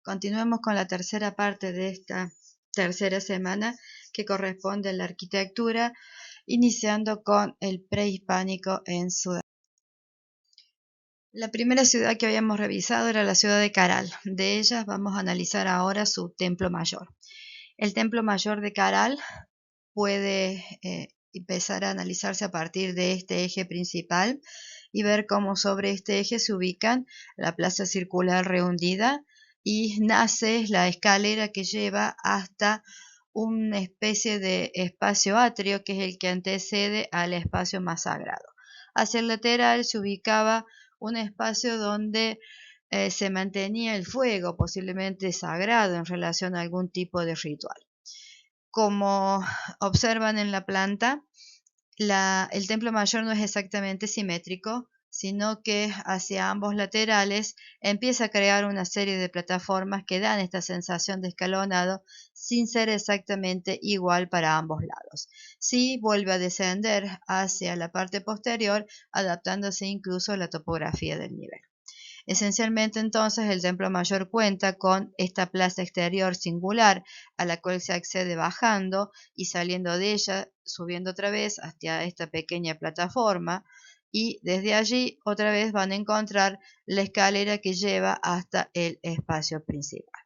Continuemos con la tercera parte de esta tercera semana que corresponde a la arquitectura, iniciando con el prehispánico en Sudán. La primera ciudad que habíamos revisado era la ciudad de Caral. De ellas vamos a analizar ahora su templo mayor. El templo mayor de Caral puede empezar a analizarse a partir de este eje principal y ver cómo sobre este eje se ubican la plaza circular rehundida y nace la escalera que lleva hasta una especie de espacio atrio que es el que antecede al espacio más sagrado. Hacia el lateral se ubicaba un espacio donde se mantenía el fuego, posiblemente sagrado en relación a algún tipo de ritual. Como observan en la planta, el templo mayor no es exactamente simétrico, sino que hacia ambos laterales empieza a crear una serie de plataformas que dan esta sensación de escalonado sin ser exactamente igual para ambos lados. Sí vuelve a descender hacia la parte posterior, adaptándose incluso a la topografía del nivel. Esencialmente entonces el templo mayor cuenta con esta plaza exterior singular a la cual se accede bajando y saliendo de ella, subiendo otra vez hacia esta pequeña plataforma y desde allí otra vez van a encontrar la escalera que lleva hasta el espacio principal.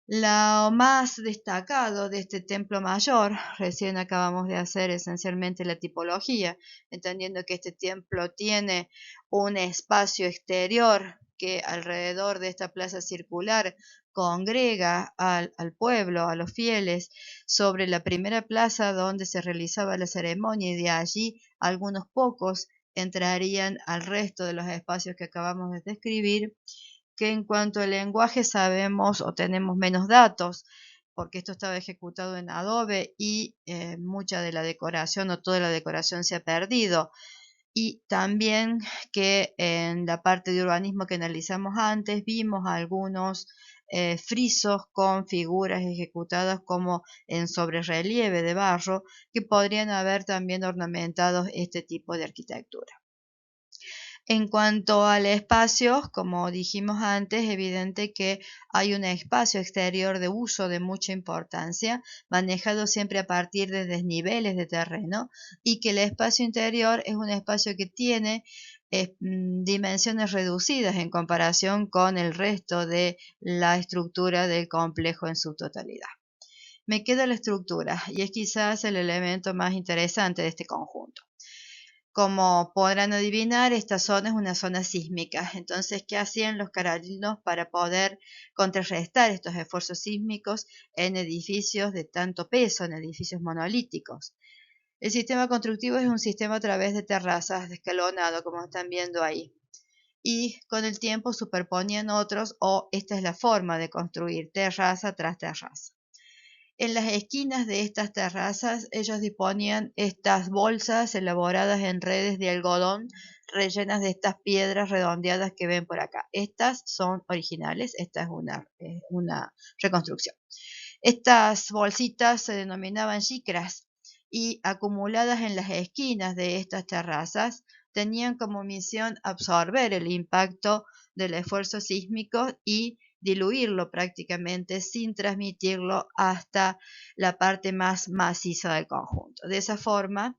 Lo más destacado de este templo mayor, recién acabamos de hacer esencialmente la tipología, entendiendo que este templo tiene un espacio exterior que alrededor de esta plaza circular congrega al pueblo, a los fieles, sobre la primera plaza donde se realizaba la ceremonia y de allí algunos pocos entrarían al resto de los espacios que acabamos de describir, que en cuanto al lenguaje sabemos o tenemos menos datos, porque esto estaba ejecutado en Adobe y mucha de la decoración o toda la decoración se ha perdido. Y también que en la parte de urbanismo que analizamos antes vimos algunos frisos con figuras ejecutadas como en sobrerrelieve de barro que podrían haber también ornamentado este tipo de arquitectura. En cuanto al espacio, como dijimos antes, es evidente que hay un espacio exterior de uso de mucha importancia, manejado siempre a partir de desniveles de terreno, y que el espacio interior es un espacio que tiene dimensiones reducidas en comparación con el resto de la estructura del complejo en su totalidad. Me queda la estructura, y es quizás el elemento más interesante de este conjunto. Como podrán adivinar, esta zona es una zona sísmica. Entonces, ¿qué hacían los carolinos para poder contrarrestar estos esfuerzos sísmicos en edificios de tanto peso, en edificios monolíticos? El sistema constructivo es un sistema a través de terrazas, de escalonado, como están viendo ahí. Y con el tiempo superponían otros, o esta es la forma de construir, terraza tras terraza. En las esquinas de estas terrazas ellos disponían estas bolsas elaboradas en redes de algodón rellenas de estas piedras redondeadas que ven por acá. Estas son originales, esta es una reconstrucción. Estas bolsitas se denominaban chicras y acumuladas en las esquinas de estas terrazas tenían como misión absorber el impacto del esfuerzo sísmico y diluirlo prácticamente sin transmitirlo hasta la parte más maciza del conjunto. De esa forma,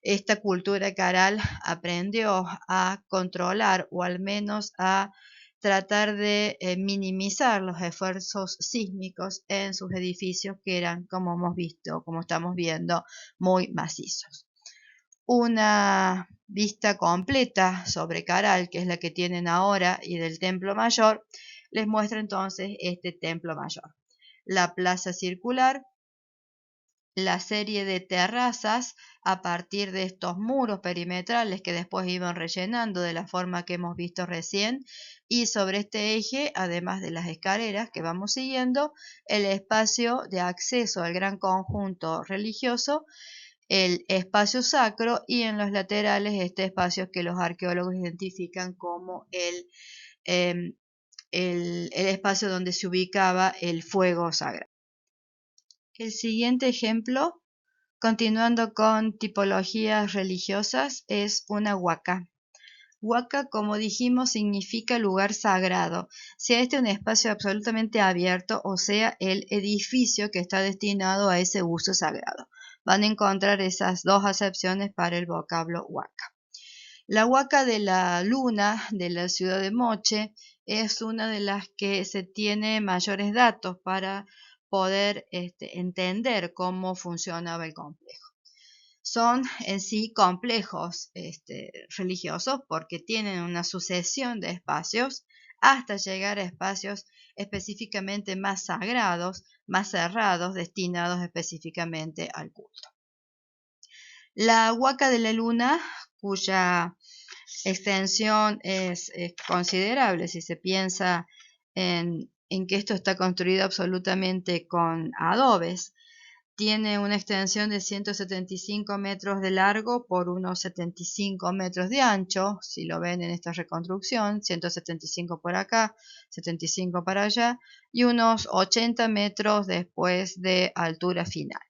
esta cultura caral aprendió a controlar o al menos a tratar de minimizar los esfuerzos sísmicos en sus edificios que eran, como hemos visto, como estamos viendo, muy macizos. Una vista completa sobre Caral, que es la que tienen ahora, y del templo mayor, les muestra entonces este templo mayor. La plaza circular, la serie de terrazas a partir de estos muros perimetrales que después iban rellenando de la forma que hemos visto recién, y sobre este eje, además de las escaleras que vamos siguiendo, el espacio de acceso al gran conjunto religioso, el espacio sacro, y en los laterales este espacio que los arqueólogos identifican como el espacio donde se ubicaba el fuego sagrado. El siguiente ejemplo, continuando con tipologías religiosas, es una huaca. Huaca, como dijimos, significa lugar sagrado, sea este un espacio absolutamente abierto o sea el edificio que está destinado a ese uso sagrado. Van a encontrar esas dos acepciones para el vocablo huaca. La huaca de la luna de la ciudad de Moche es una de las que se tiene mayores datos para poder entender cómo funcionaba el complejo. Son en sí complejos religiosos porque tienen una sucesión de espacios hasta llegar a espacios específicamente más sagrados, más cerrados, destinados específicamente al culto. La huaca de la luna, cuya extensión es considerable si se piensa en que esto está construido absolutamente con adobes. Tiene una extensión de 175 metros de largo por unos 75 metros de ancho, si lo ven en esta reconstrucción, 175 por acá, 75 para allá, y unos 80 metros después de altura final.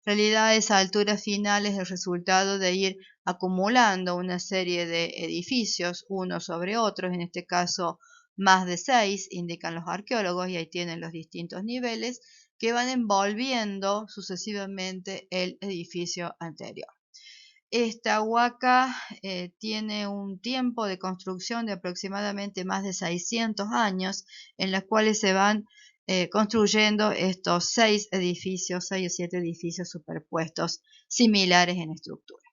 En realidad esa altura final es el resultado de ir acumulando una serie de edificios unos sobre otros, en este caso más de 6, indican los arqueólogos, y ahí tienen los distintos niveles que van envolviendo sucesivamente el edificio anterior. Esta huaca tiene un tiempo de construcción de aproximadamente más de 600 años, en los cuales se van construyendo estos 6 edificios, 6 o 7 edificios superpuestos similares en estructura.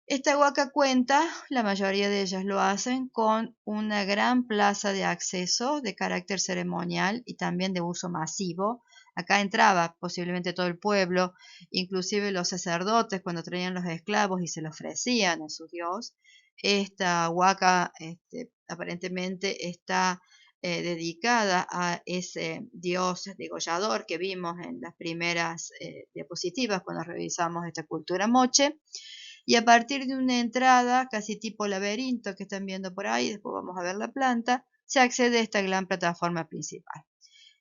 Esta huaca cuenta, la mayoría de ellas lo hacen, con una gran plaza de acceso de carácter ceremonial y también de uso masivo. Acá entraba posiblemente todo el pueblo, inclusive los sacerdotes cuando traían los esclavos y se los ofrecían a su dios. Esta huaca aparentemente está dedicada a ese dios degollador que vimos en las primeras diapositivas cuando revisamos esta cultura moche. Y a partir de una entrada casi tipo laberinto que están viendo por ahí, después vamos a ver la planta, se accede a esta gran plataforma principal.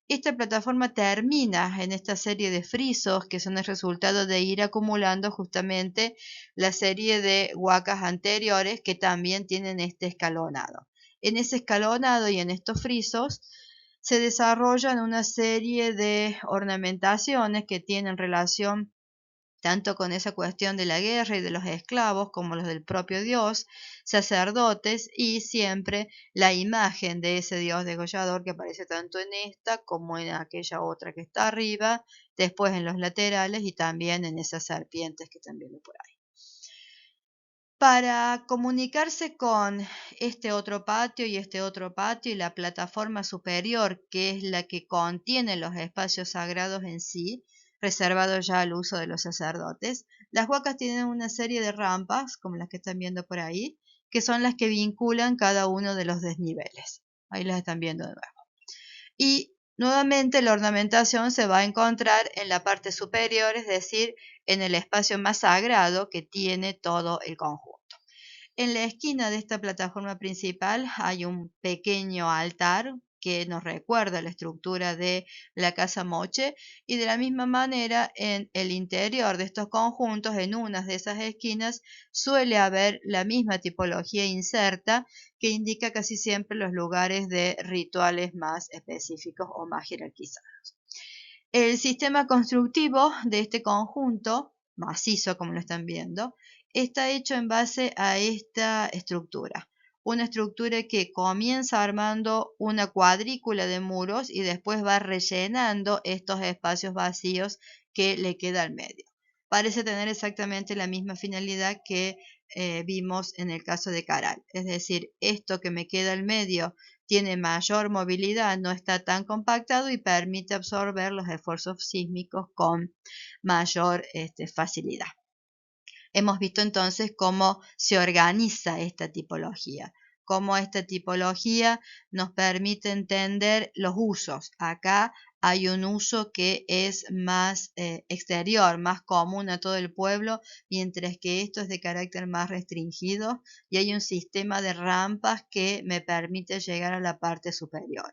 Esta plataforma termina en esta serie de frisos que son el resultado de ir acumulando justamente la serie de huacas anteriores que también tienen este escalonado. En ese escalonado y en estos frisos se desarrollan una serie de ornamentaciones que tienen relación tanto con esa cuestión de la guerra y de los esclavos como los del propio Dios, sacerdotes y siempre la imagen de ese Dios degollador que aparece tanto en esta como en aquella otra que está arriba, después en los laterales y también en esas serpientes que están viendo por ahí. Para comunicarse con este otro patio y la plataforma superior, que es la que contiene los espacios sagrados en sí, reservados ya al uso de los sacerdotes, las huacas tienen una serie de rampas, como las que están viendo por ahí, que son las que vinculan cada uno de los desniveles. Ahí las están viendo de nuevo. Y nuevamente la ornamentación se va a encontrar en la parte superior, es decir, en el espacio más sagrado que tiene todo el conjunto. En la esquina de esta plataforma principal hay un pequeño altar que nos recuerda la estructura de la casa moche, y de la misma manera en el interior de estos conjuntos, en unas de esas esquinas, suele haber la misma tipología inserta que indica casi siempre los lugares de rituales más específicos o más jerarquizados. El sistema constructivo de este conjunto, macizo como lo están viendo, está hecho en base a esta estructura. Una estructura que comienza armando una cuadrícula de muros y después va rellenando estos espacios vacíos que le queda al medio. Parece tener exactamente la misma finalidad que vimos en el caso de Caral. Es decir, esto que me queda al medio tiene mayor movilidad, no está tan compactado y permite absorber los esfuerzos sísmicos con mayor facilidad. Hemos visto entonces cómo se organiza esta tipología, cómo esta tipología nos permite entender los usos. Acá hay un uso que es más exterior, más común a todo el pueblo, mientras que esto es de carácter más restringido y hay un sistema de rampas que me permite llegar a la parte superior.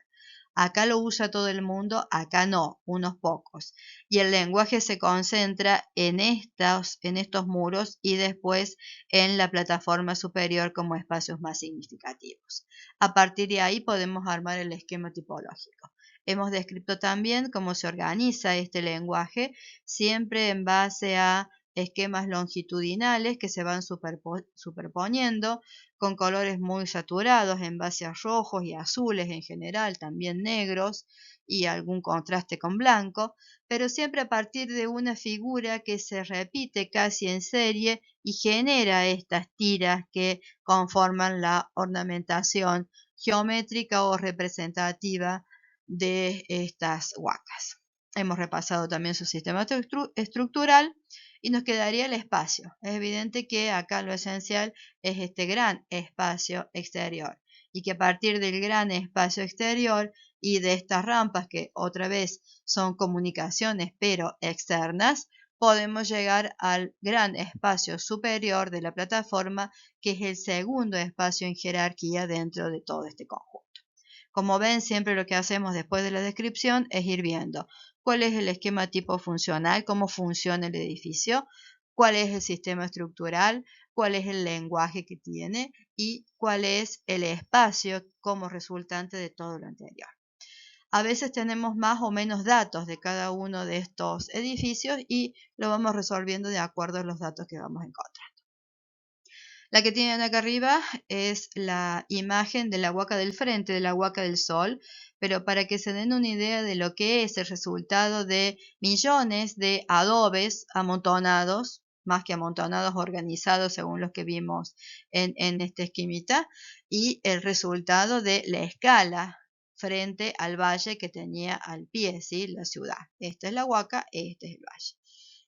Acá lo usa todo el mundo, acá no, unos pocos. Y el lenguaje se concentra en estos muros y después en la plataforma superior como espacios más significativos. A partir de ahí podemos armar el esquema tipológico. Hemos descrito también cómo se organiza este lenguaje, siempre en base a esquemas longitudinales que se van superponiendo con colores muy saturados en base a rojos y azules en general, también negros y algún contraste con blanco, pero siempre a partir de una figura que se repite casi en serie y genera estas tiras que conforman la ornamentación geométrica o representativa de estas huacas. Hemos repasado también su sistema estructural y nos quedaría el espacio. Es evidente que acá lo esencial es este gran espacio exterior y que a partir del gran espacio exterior y de estas rampas que otra vez son comunicaciones pero externas, podemos llegar al gran espacio superior de la plataforma, que es el segundo espacio en jerarquía dentro de todo este conjunto. Como ven, siempre lo que hacemos después de la descripción es ir viendo cuál es el esquema tipo funcional, cómo funciona el edificio, cuál es el sistema estructural, cuál es el lenguaje que tiene y cuál es el espacio como resultante de todo lo anterior. A veces tenemos más o menos datos de cada uno de estos edificios y lo vamos resolviendo de acuerdo a los datos que vamos encontrando. La que tienen acá arriba es la imagen de la huaca del frente, de la huaca del sol, pero para que se den una idea de lo que es el resultado de millones de adobes amontonados, más que amontonados, organizados según los que vimos en esta esquemita, y el resultado de la escala frente al valle que tenía al pie, ¿sí? La ciudad. Esta es la huaca, este es el valle.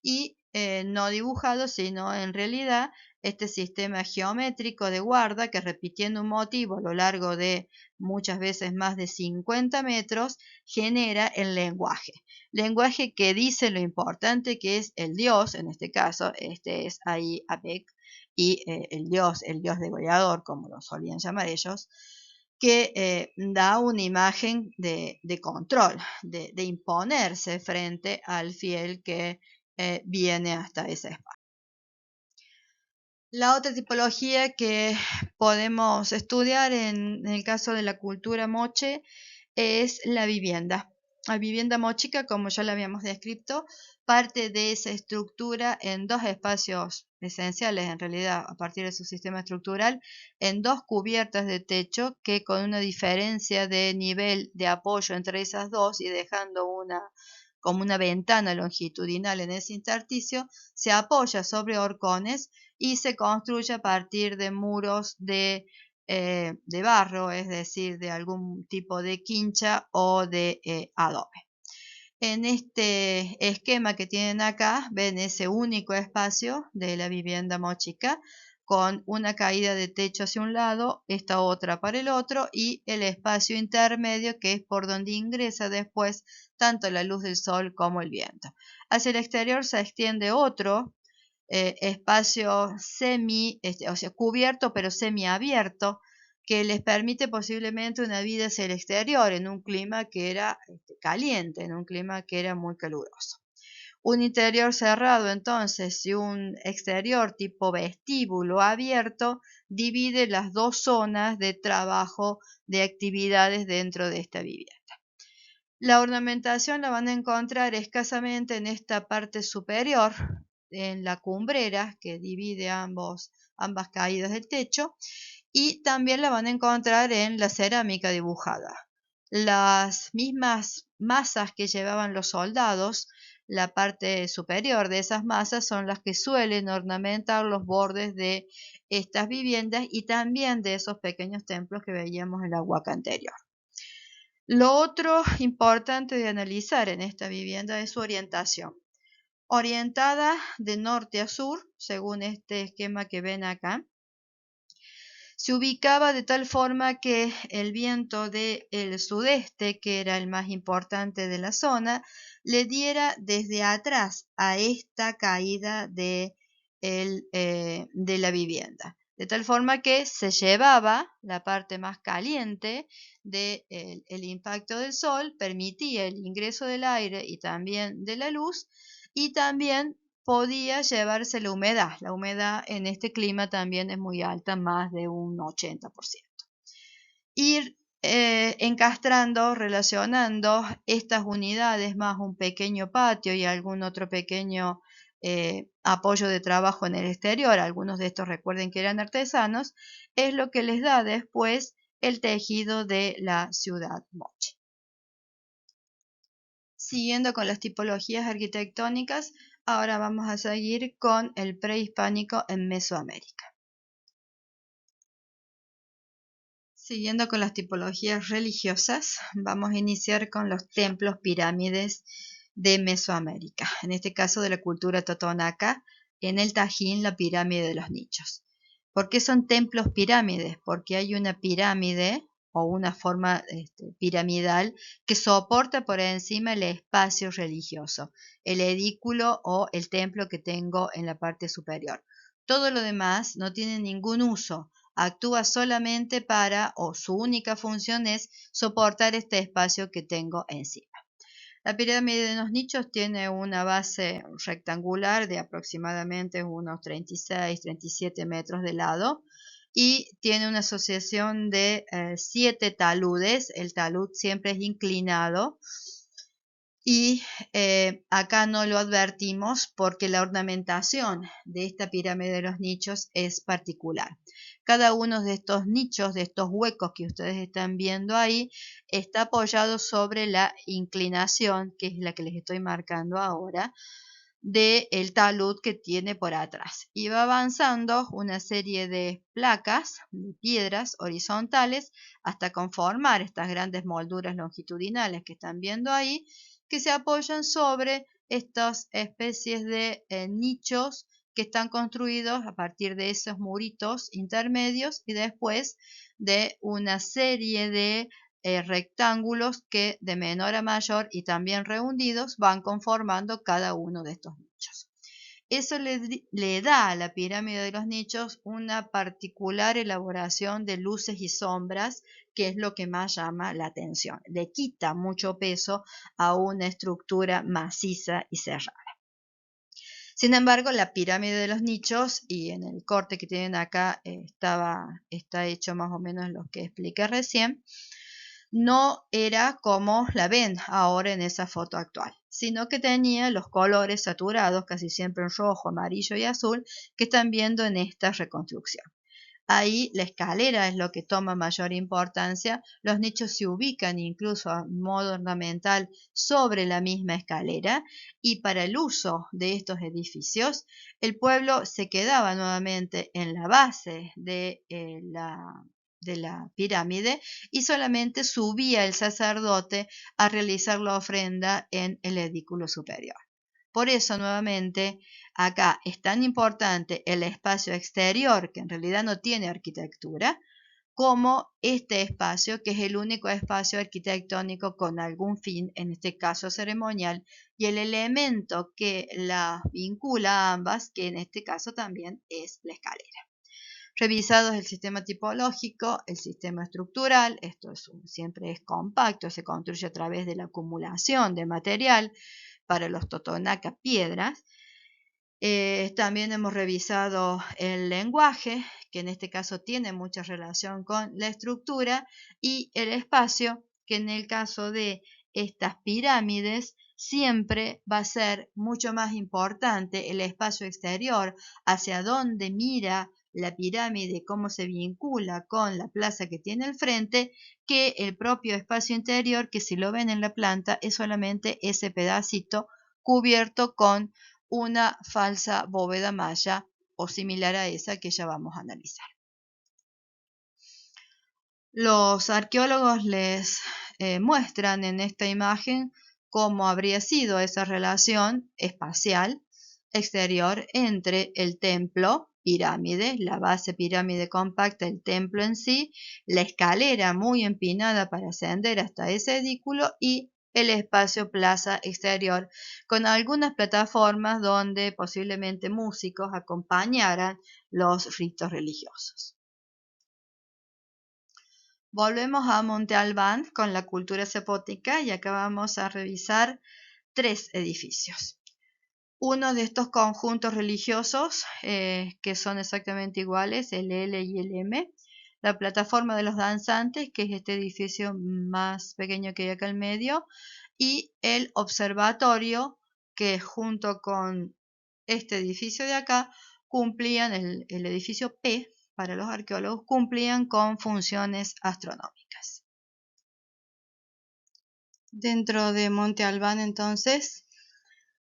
Y no dibujado, sino en realidad este sistema geométrico de guarda que, repitiendo un motivo a lo largo de muchas veces más de 50 metros, genera el lenguaje. Lenguaje que dice lo importante que es el dios, en este caso, este es ahí Apec, y el dios degollador, como lo solían llamar ellos, que da una imagen de control, de imponerse frente al fiel que viene hasta ese espacio. La otra tipología que podemos estudiar en el caso de la cultura moche es la vivienda. La vivienda mochica, como ya la habíamos descrito, parte de esa estructura en dos espacios esenciales, en realidad, a partir de su sistema estructural, en dos cubiertas de techo que, con una diferencia de nivel de apoyo entre esas dos y dejando como una ventana longitudinal en ese intersticio, se apoya sobre horcones y se construye a partir de muros de barro, es decir, de algún tipo de quincha o de adobe. En este esquema que tienen acá, ven ese único espacio de la vivienda mochica con una caída de techo hacia un lado, esta otra para el otro y el espacio intermedio que es por donde ingresa después tanto la luz del sol como el viento. Hacia el exterior se extiende otro espacio o sea, cubierto pero semiabierto, que les permite posiblemente una vida hacia el exterior en un clima que era caliente, en un clima que era muy caluroso. Un interior cerrado entonces y un exterior tipo vestíbulo abierto divide las dos zonas de trabajo de actividades dentro de esta vivienda. La ornamentación la van a encontrar escasamente en esta parte superior, en la cumbrera que divide ambas caídas del techo, y también la van a encontrar en la cerámica dibujada. Las mismas masas que llevaban los soldados, la parte superior de esas masas son las que suelen ornamentar los bordes de estas viviendas y también de esos pequeños templos que veíamos en la huaca anterior. Lo otro importante de analizar en esta vivienda es su orientación. Orientada de norte a sur, según este esquema que ven acá, Se ubicaba de tal forma que el viento del sudeste, que era el más importante de la zona, le diera desde atrás a esta caída de la vivienda. De tal forma que se llevaba la parte más caliente del impacto del sol, permitía el ingreso del aire y también de la luz, y también podía llevarse la humedad. La humedad en este clima también es muy alta, más de un 80%. Ir encastrando, relacionando estas unidades más un pequeño patio y algún otro pequeño apoyo de trabajo en el exterior, algunos de estos recuerden que eran artesanos, es lo que les da después el tejido de la ciudad moche. Siguiendo con las tipologías arquitectónicas, ahora vamos a seguir con el prehispánico en Mesoamérica. Siguiendo con las tipologías religiosas, vamos a iniciar con los templos pirámides de Mesoamérica, en este caso de la cultura totonaca, en el Tajín, la pirámide de los nichos. ¿Por qué son templos pirámides? Porque hay una pirámide o una forma piramidal que soporta por encima el espacio religioso, el edículo o el templo que tengo en la parte superior. Todo lo demás no tiene ningún uso, actúa solamente para, o su única función es soportar este espacio que tengo encima. La pirámide de los nichos tiene una base rectangular de aproximadamente unos 36-37 metros de lado y tiene una asociación de 7 taludes. El talud siempre es inclinado y acá no lo advertimos porque la ornamentación de esta pirámide de los nichos es particular. Cada uno de estos nichos, de estos huecos que ustedes están viendo ahí, está apoyado sobre la inclinación, que es la que les estoy marcando ahora, del talud que tiene por atrás. Y va avanzando una serie de placas, de piedras horizontales, hasta conformar estas grandes molduras longitudinales que están viendo ahí, que se apoyan sobre estas especies de nichos que están construidos a partir de esos muritos intermedios y después de una serie de rectángulos que de menor a mayor y también rehundidos van conformando cada uno de estos nichos. Eso le da a la pirámide de los nichos una particular elaboración de luces y sombras, que es lo que más llama la atención. Le quita mucho peso a una estructura maciza y cerrada. Sin embargo, la pirámide de los nichos, y en el corte que tienen acá está hecho más o menos lo que expliqué recién, no era como la ven ahora en esa foto actual, sino que tenía los colores saturados, casi siempre en rojo, amarillo y azul, que están viendo en esta reconstrucción. Ahí la escalera es lo que toma mayor importancia, los nichos se ubican incluso a modo ornamental sobre la misma escalera y para el uso de estos edificios, el pueblo se quedaba nuevamente en la base de la pirámide y solamente subía el sacerdote a realizar la ofrenda en el edículo superior. Por eso, nuevamente, acá es tan importante el espacio exterior, que en realidad no tiene arquitectura, como este espacio, que es el único espacio arquitectónico con algún fin, en este caso ceremonial, y el elemento que las vincula a ambas, que en este caso también es la escalera. Revisados el sistema tipológico, el sistema estructural, esto siempre es compacto, se construye a través de la acumulación de material para los totonaca piedras. También hemos revisado el lenguaje, que en este caso tiene mucha relación con la estructura, y el espacio, que en el caso de estas pirámides siempre va a ser mucho más importante el espacio exterior, hacia dónde mira la pirámide, cómo se vincula con la plaza que tiene al frente, que el propio espacio interior, que si lo ven en la planta es solamente ese pedacito cubierto con una falsa bóveda maya o similar a esa que ya vamos a analizar. Los arqueólogos les muestran en esta imagen cómo habría sido esa relación espacial exterior entre el templo pirámide, la base pirámide compacta, el templo en sí, la escalera muy empinada para ascender hasta ese edículo y el espacio plaza exterior con algunas plataformas donde posiblemente músicos acompañaran los ritos religiosos. Volvemos a Monte Albán con la cultura zapótica y acá vamos a revisar 3 edificios. Uno de estos conjuntos religiosos que son exactamente iguales, el L y el M, la plataforma de los danzantes, que es este edificio más pequeño que hay acá en medio, y el observatorio, que junto con este edificio de acá cumplían, el edificio P, para los arqueólogos, cumplían con funciones astronómicas. Dentro de Monte Albán, entonces,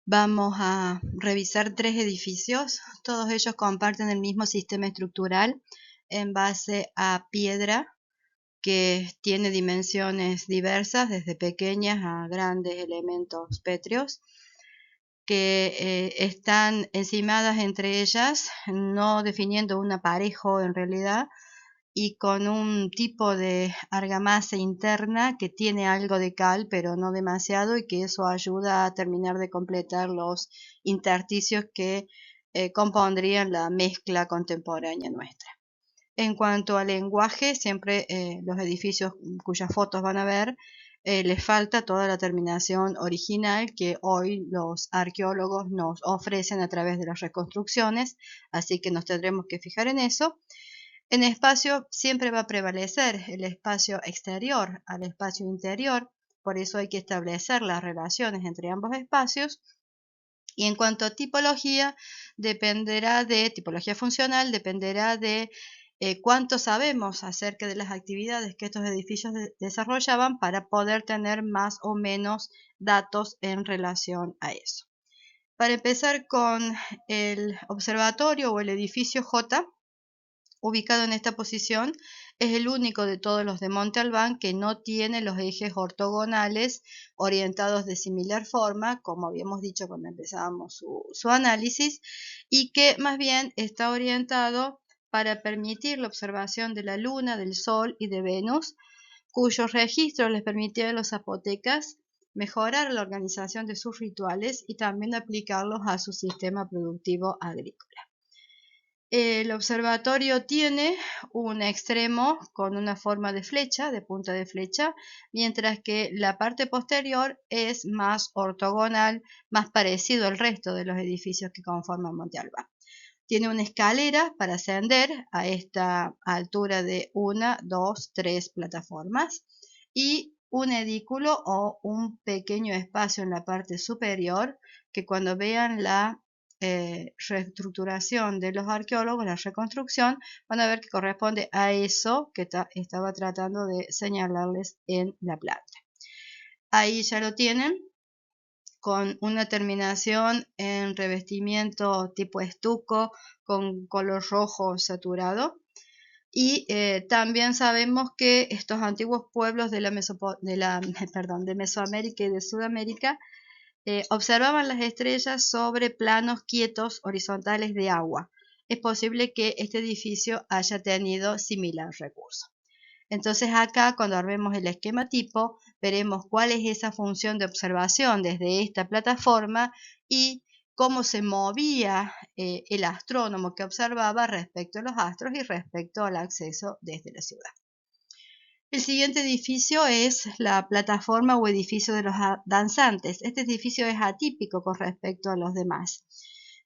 vamos a revisar 3 edificios. Todos ellos comparten el mismo sistema estructural en base a piedra que tiene dimensiones diversas, desde pequeñas a grandes elementos pétreos, que están encimadas entre ellas, no definiendo un aparejo en realidad, y con un tipo de argamasa interna que tiene algo de cal, pero no demasiado, y que eso ayuda a terminar de completar los intersticios que compondrían la mezcla contemporánea nuestra. En cuanto al lenguaje, siempre los edificios cuyas fotos van a ver, les falta toda la terminación original que hoy los arqueólogos nos ofrecen a través de las reconstrucciones, así que nos tendremos que fijar en eso. En espacio siempre va a prevalecer el espacio exterior al espacio interior, por eso hay que establecer las relaciones entre ambos espacios. Y en cuanto a tipología, tipología funcional, dependerá de cuánto sabemos acerca de las actividades que estos edificios desarrollaban para poder tener más o menos datos en relación a eso. Para empezar con el observatorio o el edificio J, ubicado en esta posición, es el único de todos los de Monte Albán que no tiene los ejes ortogonales orientados de similar forma, como habíamos dicho cuando empezábamos su análisis, y que más bien está orientado para permitir la observación de la Luna, del Sol y de Venus, cuyos registros les permitieron a los zapotecas mejorar la organización de sus rituales y también aplicarlos a su sistema productivo agrícola. El observatorio tiene un extremo con una forma de flecha, de punta de flecha, mientras que la parte posterior es más ortogonal, más parecido al resto de los edificios que conforman Monte Albán. Tiene una escalera para ascender a esta altura de 1, 2, 3 plataformas y un edículo o un pequeño espacio en la parte superior que cuando vean la reestructuración de los arqueólogos, la reconstrucción, van a ver que corresponde a eso que estaba tratando de señalarles en la planta. Ahí ya lo tienen, con una terminación en revestimiento tipo estuco con color rojo saturado. Y también sabemos que estos antiguos pueblos de Mesoamérica y de Sudamérica observaban las estrellas sobre planos quietos horizontales de agua. Es posible que este edificio haya tenido similar recurso. Entonces acá cuando armemos el esquema tipo veremos cuál es esa función de observación desde esta plataforma y cómo se movía el astrónomo que observaba respecto a los astros y respecto al acceso desde la ciudad. El siguiente edificio es la plataforma o edificio de los danzantes. Este edificio es atípico con respecto a los demás.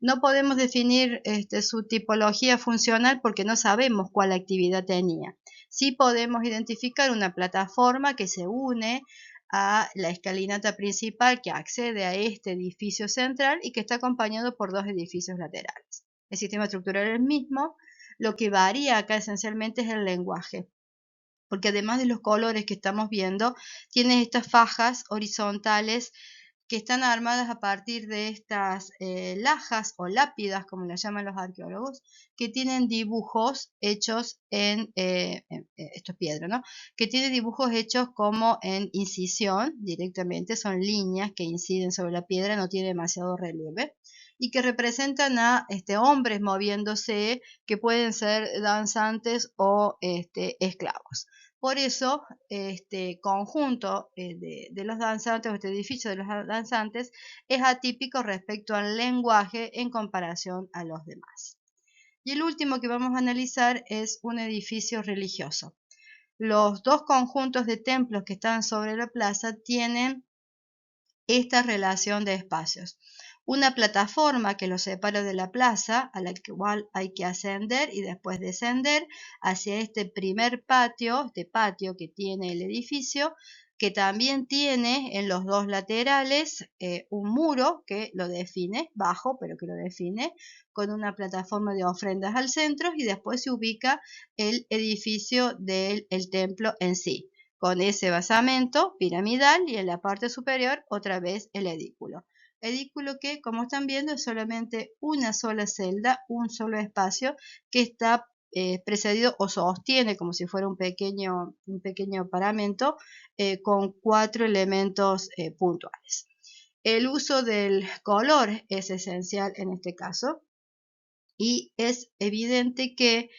No podemos definir su tipología funcional porque no sabemos cuál actividad tenía. Sí podemos identificar una plataforma que se une a la escalinata principal que accede a este edificio central y que está acompañado por 2 edificios laterales. El sistema estructural es el mismo, lo que varía acá esencialmente es el lenguaje, porque además de los colores que estamos viendo, tiene estas fajas horizontales que están armadas a partir de estas lajas o lápidas, como las llaman los arqueólogos, que tienen dibujos hechos esto es piedra, ¿no? Que tiene dibujos hechos como en incisión directamente, son líneas que inciden sobre la piedra, no tiene demasiado relieve. y que representan a hombres moviéndose que pueden ser danzantes o esclavos. Por eso, este conjunto de los danzantes, o este edificio de los danzantes, es atípico respecto al lenguaje en comparación a los demás. Y el último que vamos a analizar es un edificio religioso. Los dos conjuntos de templos que están sobre la plaza tienen esta relación de espacios. Una plataforma que los separa de la plaza, a la cual hay que ascender y después descender hacia este primer patio, este patio que tiene el edificio, que también tiene en los dos laterales un muro que lo define, bajo, pero que lo define, con una plataforma de ofrendas al centro, y después se ubica el edificio del templo en sí, con ese basamento piramidal y en la parte superior otra vez el edículo. Edículo que, como están viendo, es solamente una sola celda, un solo espacio que está precedido o sostiene como si fuera un pequeño paramento con 4 elementos puntuales. El uso del color es esencial en este caso y es evidente que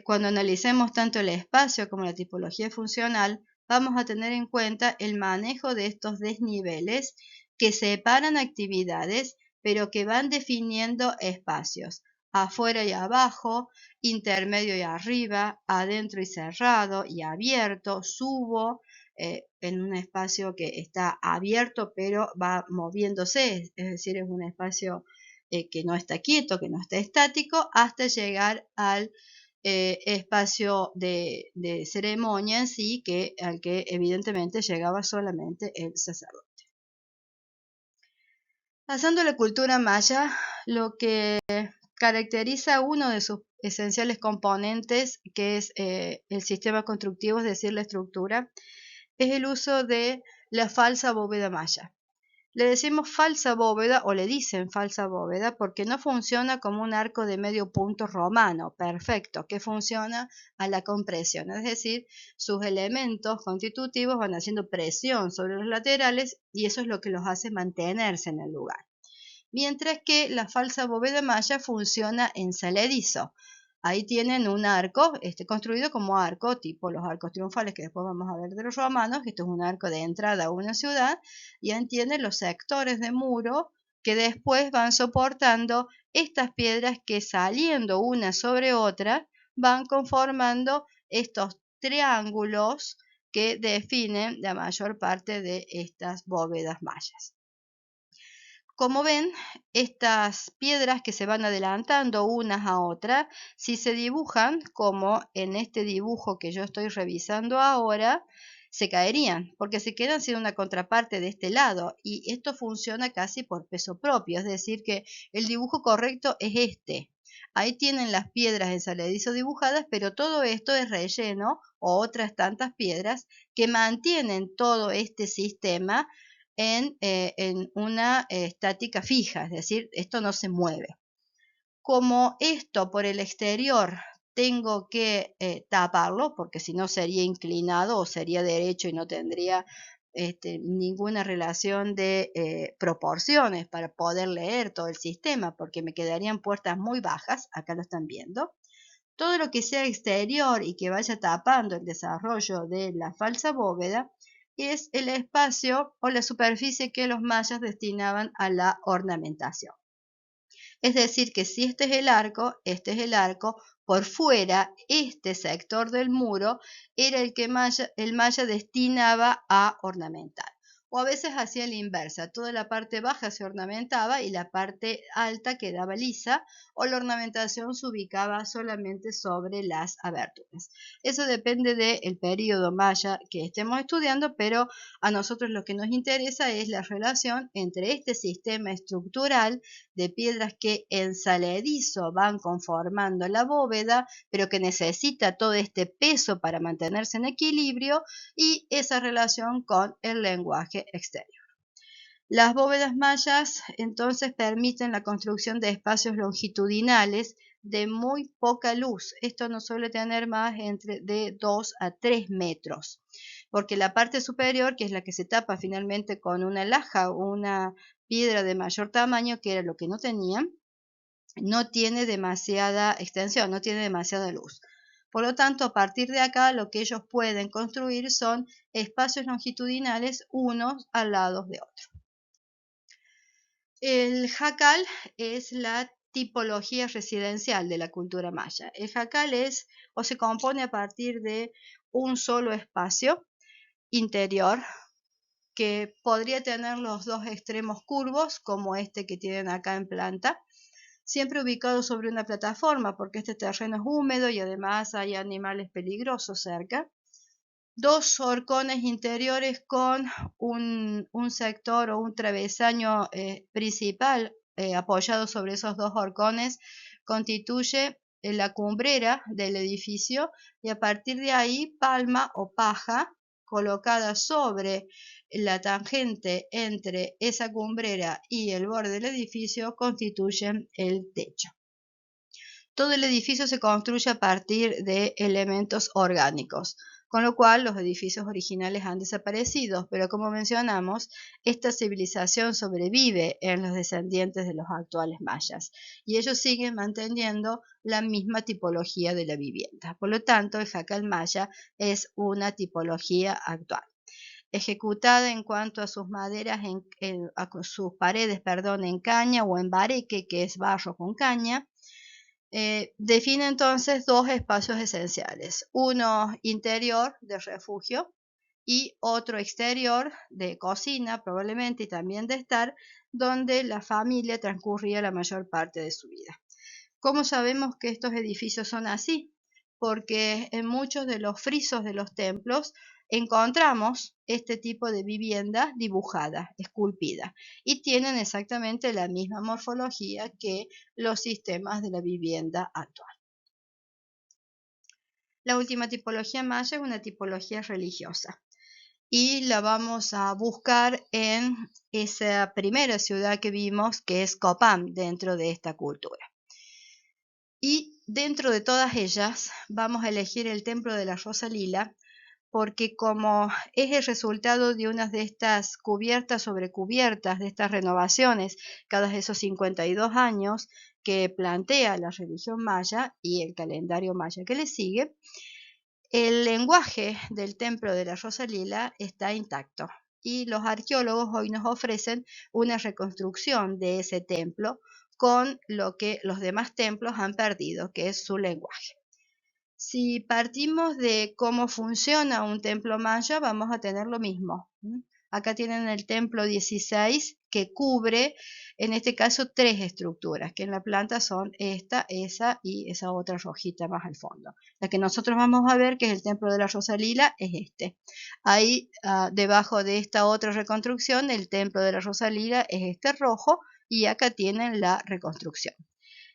cuando analicemos tanto el espacio como la tipología funcional, vamos a tener en cuenta el manejo de estos desniveles que separan actividades, pero que van definiendo espacios, afuera y abajo, intermedio y arriba, adentro y cerrado y abierto, subo en un espacio que está abierto pero va moviéndose, es decir, es un espacio que no está quieto, que no está estático, hasta llegar al espacio de ceremonia en sí, al que evidentemente llegaba solamente el sacerdote. Pasando a la cultura maya, lo que caracteriza uno de sus esenciales componentes, que es el sistema constructivo, es decir, la estructura, es el uso de la falsa bóveda maya. Le decimos falsa bóveda o le dicen falsa bóveda porque no funciona como un arco de medio punto romano, perfecto, que funciona a la compresión, es decir, sus elementos constitutivos van haciendo presión sobre los laterales y eso es lo que los hace mantenerse en el lugar. Mientras que la falsa bóveda maya funciona en saledizo. Ahí tienen un arco construido como arco, tipo los arcos triunfales que después vamos a ver de los romanos. Esto es un arco de entrada a una ciudad y ahí tienen los sectores de muro que después van soportando estas piedras que, saliendo una sobre otra, van conformando estos triángulos que definen la mayor parte de estas bóvedas mayas. Como ven, estas piedras que se van adelantando unas a otras, si se dibujan como en este dibujo que yo estoy revisando ahora, se caerían porque se quedan sin una contraparte de este lado, y esto funciona casi por peso propio, es decir que el dibujo correcto es este. Ahí tienen las piedras en saledizo dibujadas, pero todo esto es relleno o otras tantas piedras que mantienen todo este sistema en una estática fija, es decir, esto no se mueve. Como esto por el exterior tengo que taparlo, porque si no sería inclinado o sería derecho y no tendría ninguna relación de proporciones para poder leer todo el sistema, porque me quedarían puertas muy bajas, acá lo están viendo. Todo lo que sea exterior y que vaya tapando el desarrollo de la falsa bóveda es el espacio o la superficie que los mayas destinaban a la ornamentación. Es decir, que si este es el arco, por fuera, este sector del muro era el que el maya destinaba a ornamentar. O a veces hacía la inversa, toda la parte baja se ornamentaba y la parte alta quedaba lisa, o la ornamentación se ubicaba solamente sobre las aberturas. Eso depende del periodo maya que estemos estudiando, pero a nosotros lo que nos interesa es la relación entre este sistema estructural de piedras que en saledizo van conformando la bóveda, pero que necesita todo este peso para mantenerse en equilibrio, y esa relación con el lenguaje exterior. Las bóvedas mayas entonces permiten la construcción de espacios longitudinales de muy poca luz. Esto no suele tener más de 2 a 3 metros. porque la parte superior, que es la que se tapa finalmente con una laja o una piedra de mayor tamaño, que era lo que no tenían, no tiene demasiada extensión, no tiene demasiada luz. Por lo tanto, a partir de acá, lo que ellos pueden construir son espacios longitudinales unos al lado de otros. El jacal es la tipología residencial de la cultura maya. El jacal es o se compone a partir de un solo espacio interior que podría tener los dos extremos curvos, como este que tienen acá en planta, siempre ubicado sobre una plataforma, porque este terreno es húmedo y además hay animales peligrosos cerca. Dos horcones interiores con un sector o un travesaño principal apoyado sobre esos dos horcones constituye la cumbrera del edificio, y a partir de ahí palma o paja colocada sobre la tangente entre esa cumbrera y el borde del edificio constituyen el techo. Todo el edificio se construye a partir de elementos orgánicos, con lo cual los edificios originales han desaparecido, pero como mencionamos, esta civilización sobrevive en los descendientes de los actuales mayas y ellos siguen manteniendo la misma tipología de la vivienda. Por lo tanto, el jacal maya es una tipología actual. Ejecutada en cuanto a sus maderas, a sus paredes, en caña o en bareque, que es barro con caña. Define entonces dos espacios esenciales, uno interior de refugio y otro exterior de cocina probablemente y también de estar, donde la familia transcurría la mayor parte de su vida. ¿Cómo sabemos que estos edificios son así? Porque en muchos de los frisos de los templos encontramos este tipo de vivienda dibujada, esculpida, y tienen exactamente la misma morfología que los sistemas de la vivienda actual. La última tipología maya es una tipología religiosa y la vamos a buscar en esa primera ciudad que vimos, que es Copán, dentro de esta cultura. Y dentro de todas ellas vamos a elegir el templo de la Rosa Lila, porque como es el resultado de unas de estas cubiertas sobre cubiertas, de estas renovaciones, cada esos 52 años que plantea la religión maya y el calendario maya que le sigue, el lenguaje del templo de la Rosa Lila está intacto y los arqueólogos hoy nos ofrecen una reconstrucción de ese templo con lo que los demás templos han perdido, que es su lenguaje. Si partimos de cómo funciona un templo maya, vamos a tener lo mismo. Acá tienen el templo 16 que cubre, en este caso, tres estructuras, que en la planta son esta, esa y esa otra rojita más al fondo. La que nosotros vamos a ver, que es el templo de la Rosa Lila, es este. Ahí, debajo de esta otra reconstrucción, el templo de la Rosa Lila es este rojo, y acá tienen la reconstrucción.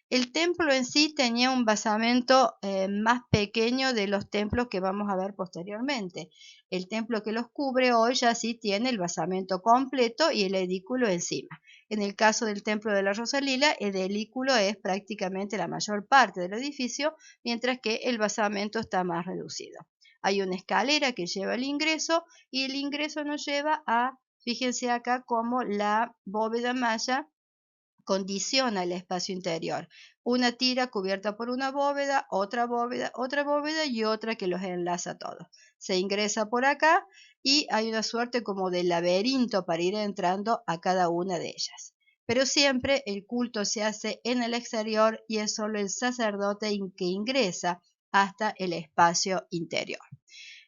El templo en sí tenía un basamento más pequeño de los templos que vamos a ver posteriormente. El templo que los cubre hoy ya sí tiene el basamento completo y el edículo encima. En el caso del templo de la Rosa Lila, el edículo es prácticamente la mayor parte del edificio, mientras que el basamento está más reducido. Hay una escalera que lleva el ingreso y el ingreso nos lleva a, fíjense acá, como la bóveda maya condiciona el espacio interior. Una tira cubierta por una bóveda, otra bóveda y otra que los enlaza todos. Se ingresa por acá y hay una suerte como de laberinto para ir entrando a cada una de ellas. Pero siempre el culto se hace en el exterior y es solo el sacerdote que ingresa hasta el espacio interior.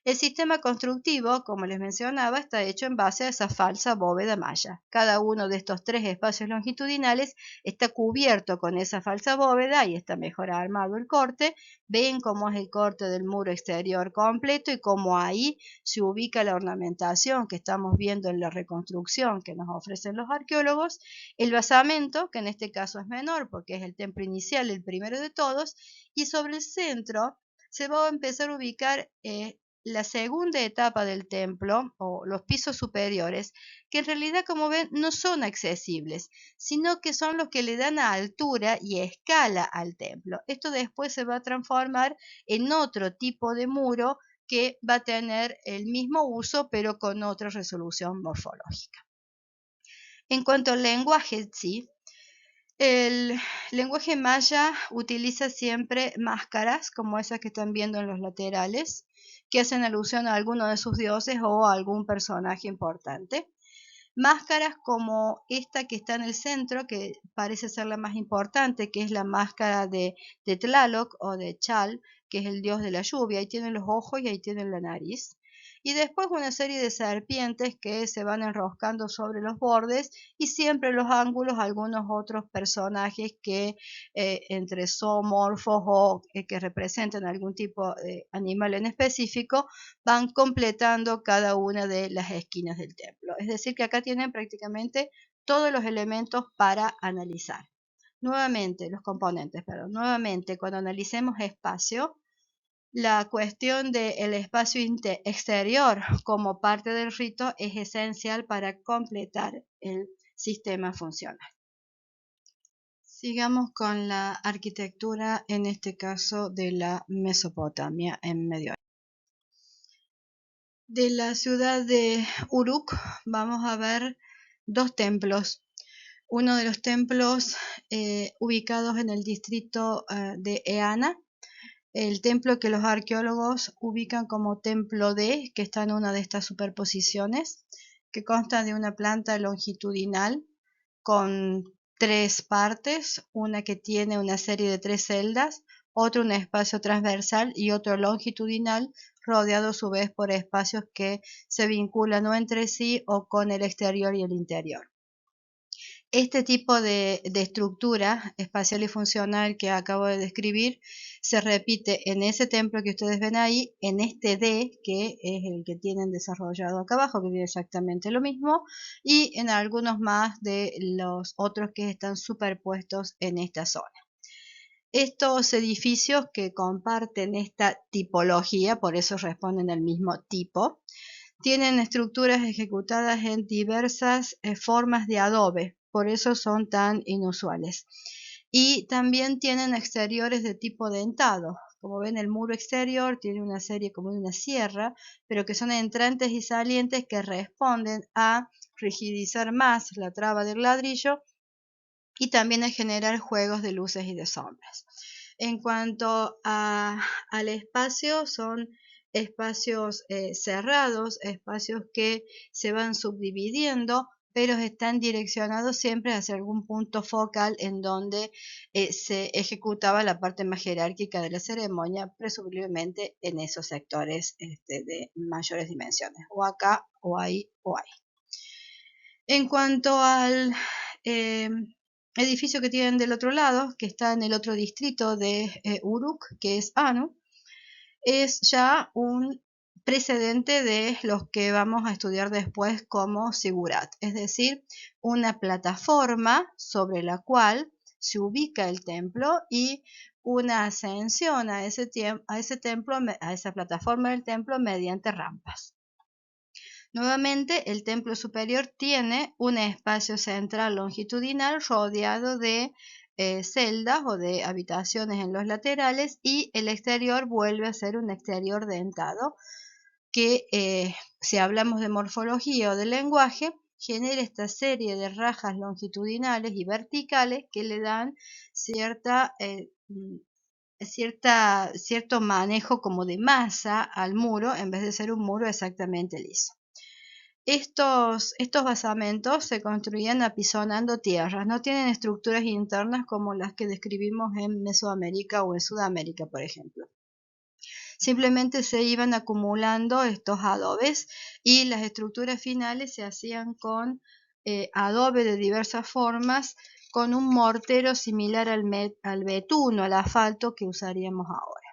El sistema constructivo, como les mencionaba, está hecho en base a esa falsa bóveda maya. Cada uno de estos tres espacios longitudinales está cubierto con esa falsa bóveda y está mejor armado el corte. Ven cómo es el corte del muro exterior completo y cómo ahí se ubica la ornamentación que estamos viendo en la reconstrucción que nos ofrecen los arqueólogos. El basamento, que en este caso es menor porque es el templo inicial, el primero de todos, y sobre el centro se va a empezar a ubicar la segunda etapa del templo o los pisos superiores, que en realidad, como ven, no son accesibles, sino que son los que le dan a altura y a escala al templo. Esto después se va a transformar en otro tipo de muro que va a tener el mismo uso pero con otra resolución morfológica. En cuanto al lenguaje, sí, el lenguaje maya utiliza siempre máscaras como esas que están viendo en los laterales, que hacen alusión a alguno de sus dioses o a algún personaje importante. Máscaras como esta que está en el centro, que parece ser la más importante, que es la máscara de Tlaloc o de Chal, que es el dios de la lluvia. Ahí tienen los ojos y ahí tienen la nariz. Y después una serie de serpientes que se van enroscando sobre los bordes y siempre en los ángulos algunos otros personajes que entre zoomorfos o que representan algún tipo de animal en específico van completando cada una de las esquinas del templo. Es decir, que acá tienen prácticamente todos los elementos para analizar. Nuevamente, los componentes, perdón. Nuevamente, cuando analicemos espacio, la cuestión del espacio exterior como parte del rito es esencial para completar el sistema funcional. Sigamos con la arquitectura, en este caso de la Mesopotamia en Medio Oriente. De la ciudad de Uruk vamos a ver dos templos. Uno de los templos ubicados en el distrito de Eana, el templo que los arqueólogos ubican como templo D, que está en una de estas superposiciones, que consta de una planta longitudinal con tres partes, una que tiene una serie de tres celdas, otro un espacio transversal y otro longitudinal, rodeado a su vez por espacios que se vinculan o entre sí o con el exterior y el interior. Este tipo de estructura espacial y funcional que acabo de describir se repite en ese templo que ustedes ven ahí, en este D, que es el que tienen desarrollado acá abajo, que tiene exactamente lo mismo, y en algunos más de los otros que están superpuestos en esta zona. Estos edificios que comparten esta tipología, por eso responden al mismo tipo, tienen estructuras ejecutadas en diversas formas de adobe, por eso son tan inusuales. Y también tienen exteriores de tipo dentado. Como ven, el muro exterior tiene una serie como de una sierra, pero que son entrantes y salientes que responden a rigidizar más la traba del ladrillo y también a generar juegos de luces y de sombras. En cuanto al espacio, son espacios cerrados, espacios que se van subdividiendo, pero están direccionados siempre hacia algún punto focal en donde se ejecutaba la parte más jerárquica de la ceremonia, presumiblemente en esos sectores de mayores dimensiones, o acá, o ahí, o ahí. En cuanto al edificio que tienen del otro lado, que está en el otro distrito de Uruk, que es Anu, es ya un precedente de los que vamos a estudiar después como Sigurat, es decir, una plataforma sobre la cual se ubica el templo y una ascensión a esa plataforma del templo mediante rampas. Nuevamente, el templo superior tiene un espacio central longitudinal rodeado de celdas o de habitaciones en los laterales y el exterior vuelve a ser un exterior dentado que, si hablamos de morfología o de lenguaje, genera esta serie de rajas longitudinales y verticales que le dan cierto manejo como de masa al muro en vez de ser un muro exactamente liso. Estos basamentos se construían apisonando tierras, no tienen estructuras internas como las que describimos en Mesoamérica o en Sudamérica, por ejemplo. Simplemente se iban acumulando estos adobes y las estructuras finales se hacían con adobe de diversas formas, con un mortero similar al betún o al asfalto que usaríamos ahora.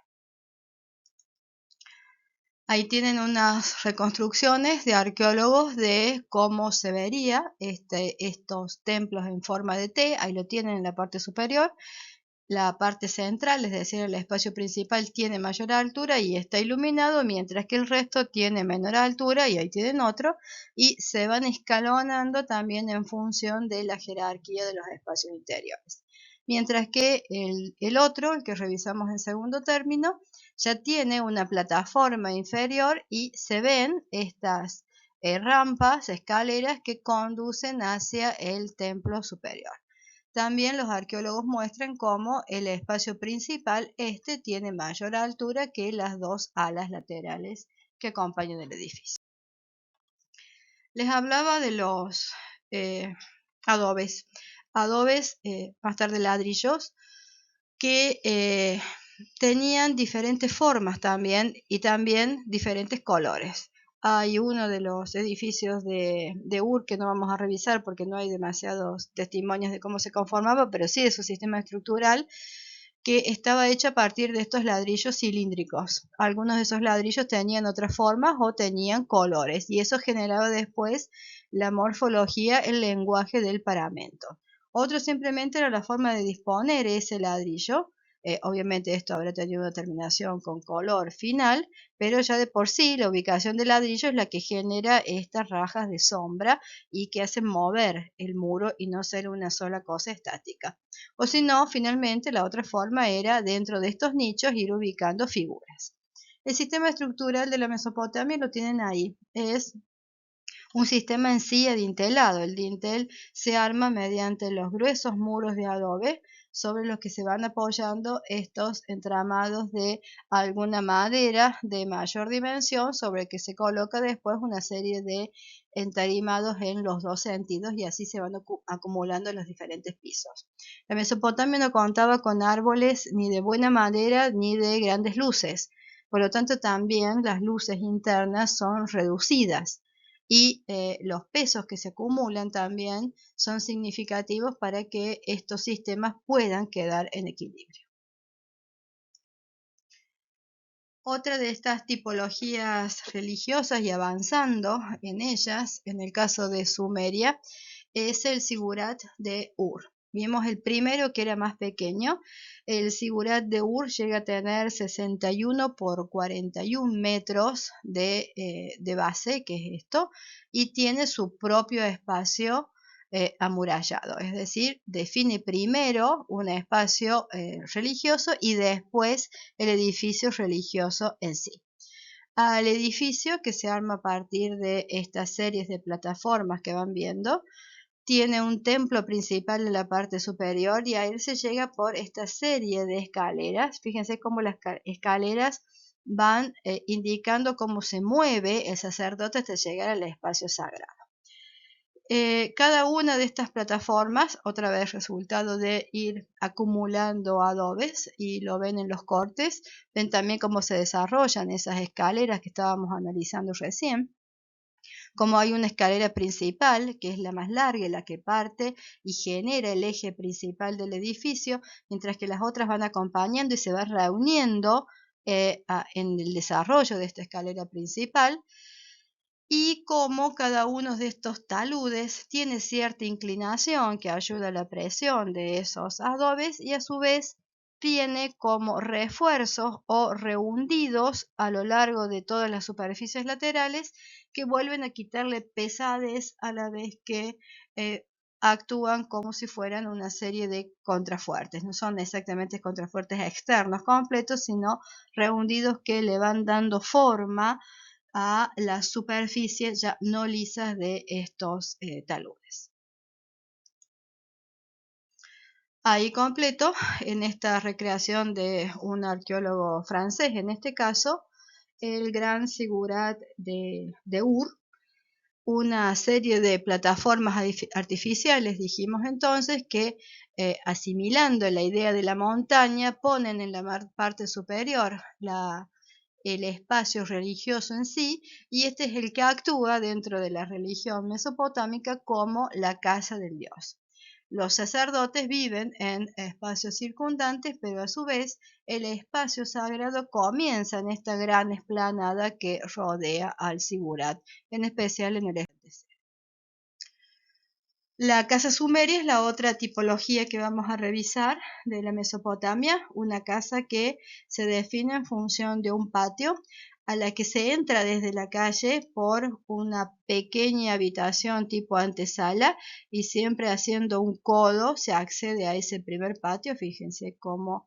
Ahí tienen unas reconstrucciones de arqueólogos de cómo se vería estos templos en forma de T. Ahí lo tienen en la parte superior. La parte central, es decir, el espacio principal, tiene mayor altura y está iluminado, mientras que el resto tiene menor altura y ahí tienen otro. Y se van escalonando también en función de la jerarquía de los espacios interiores. Mientras que el otro, el que revisamos en segundo término, ya tiene una plataforma inferior y se ven estas rampas, escaleras que conducen hacia el templo superior. También los arqueólogos muestran cómo el espacio principal tiene mayor altura que las dos alas laterales que acompañan el edificio. Les hablaba de los adobes. Adobes, más tarde ladrillos, que tenían diferentes formas también y también diferentes colores. Hay uno de los edificios de Ur que no vamos a revisar porque no hay demasiados testimonios de cómo se conformaba, pero sí de su sistema estructural, que estaba hecho a partir de estos ladrillos cilíndricos. Algunos de esos ladrillos tenían otras formas o tenían colores y eso generaba después la morfología, el lenguaje del paramento. Otro simplemente era la forma de disponer ese ladrillo. Obviamente esto habrá tenido una terminación con color final, pero ya de por sí la ubicación del ladrillo es la que genera estas rajas de sombra y que hacen mover el muro y no ser una sola cosa estática. O si no, finalmente la otra forma era dentro de estos nichos ir ubicando figuras. El sistema estructural de la Mesopotamia lo tienen ahí. Es un sistema en sí adintelado. El dintel se arma mediante los gruesos muros de adobe sobre los que se van apoyando estos entramados de alguna madera de mayor dimensión sobre el que se coloca después una serie de entarimados en los dos sentidos y así se van acumulando en los diferentes pisos. La Mesopotamia no contaba con árboles ni de buena madera ni de grandes luces, por lo tanto también las luces internas son reducidas y los pesos que se acumulan también son significativos para que estos sistemas puedan quedar en equilibrio. Otra de estas tipologías religiosas y avanzando en ellas, en el caso de Sumeria, es el sigurat de Ur. Vimos el primero que era más pequeño. El sigurat de Ur llega a tener 61 por 41 metros de base, que es esto, y tiene su propio espacio amurallado, es decir, define primero un espacio religioso y después el edificio religioso en sí. Al edificio, que se arma a partir de estas series de plataformas que van viendo, tiene un templo principal en la parte superior y a él se llega por esta serie de escaleras. Fíjense cómo las escaleras van indicando cómo se mueve el sacerdote hasta llegar al espacio sagrado. Cada una de estas plataformas, otra vez resultado de ir acumulando adobes, y lo ven en los cortes, ven también cómo se desarrollan esas escaleras que estábamos analizando recién. Como hay una escalera principal, que es la más larga y la que parte y genera el eje principal del edificio, mientras que las otras van acompañando y se van reuniendo en el desarrollo de esta escalera principal, y cómo cada uno de estos taludes tiene cierta inclinación que ayuda a la presión de esos adobes y a su vez tiene como refuerzos o rehundidos a lo largo de todas las superficies laterales que vuelven a quitarle pesadez a la vez que actúan como si fueran una serie de contrafuertes. No son exactamente contrafuertes externos completos, sino rehundidos que le van dando forma a las superficies ya no lisas de estos taludes. Ahí completo, en esta recreación de un arqueólogo francés, en este caso, el gran sigurat de Ur, una serie de plataformas artificiales, dijimos entonces, que asimilando la idea de la montaña, ponen en la parte superior el espacio religioso en sí, y este es el que actúa dentro de la religión mesopotámica como la casa del dios. Los sacerdotes viven en espacios circundantes, pero a su vez el espacio sagrado comienza en esta gran explanada que rodea al sigurat, en especial en el este. La casa sumeria es la otra tipología que vamos a revisar de la Mesopotamia, una casa que se define en función de un patio a la que se entra desde la calle por una pequeña habitación tipo antesala y siempre haciendo un codo se accede a ese primer patio. Fíjense cómo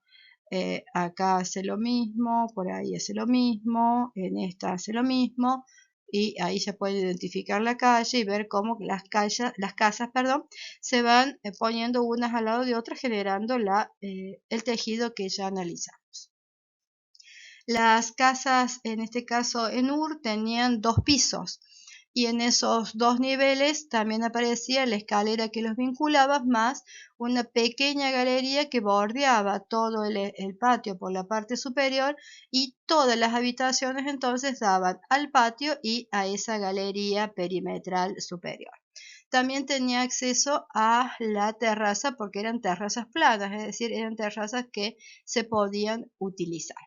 acá hace lo mismo, por ahí hace lo mismo, en esta hace lo mismo, y ahí se puede identificar la calle y ver cómo las casas, perdón, se van poniendo unas al lado de otras, generando el tejido que ya analizamos. Las casas, en este caso en Ur, tenían 2 pisos y en esos 2 niveles también aparecía la escalera que los vinculaba, más una pequeña galería que bordeaba todo el patio por la parte superior, y todas las habitaciones entonces daban al patio y a esa galería perimetral superior. También tenía acceso a la terraza porque eran terrazas planas, es decir, eran terrazas que se podían utilizar.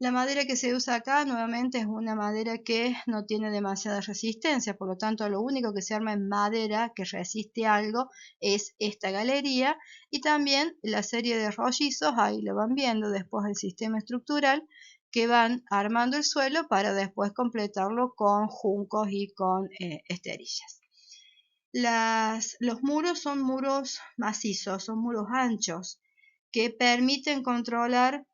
La madera que se usa acá nuevamente es una madera que no tiene demasiada resistencia, por lo tanto lo único que se arma en madera que resiste algo es esta galería, y también la serie de rollizos, ahí lo van viendo después el sistema estructural, que van armando el suelo para después completarlo con juncos y con esterillas. Los muros son muros macizos, son muros anchos que permiten controlar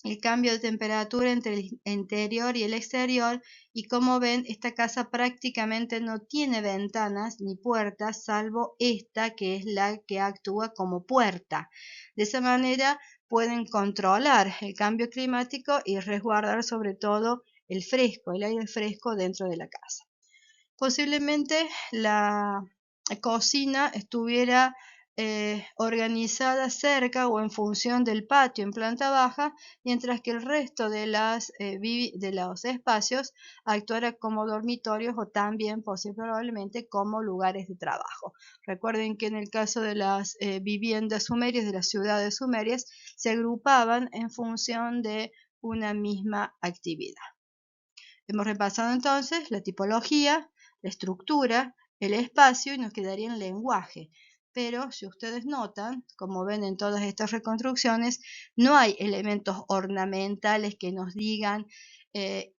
el cambio de temperatura entre el interior y el exterior, y como ven, esta casa prácticamente no tiene ventanas ni puertas, salvo esta que es la que actúa como puerta. De esa manera pueden controlar el cambio climático y resguardar sobre todo el aire fresco dentro de la casa. Posiblemente la cocina estuviera organizada cerca o en función del patio en planta baja, mientras que el resto de los espacios actuara como dormitorios o también probablemente como lugares de trabajo. Recuerden que en el caso de las viviendas sumerias, de las ciudades sumerias, se agrupaban en función de una misma actividad. Hemos repasado entonces la tipología, la estructura, el espacio, y nos quedaría el lenguaje. Pero si ustedes notan, como ven en todas estas reconstrucciones, no hay elementos ornamentales que nos digan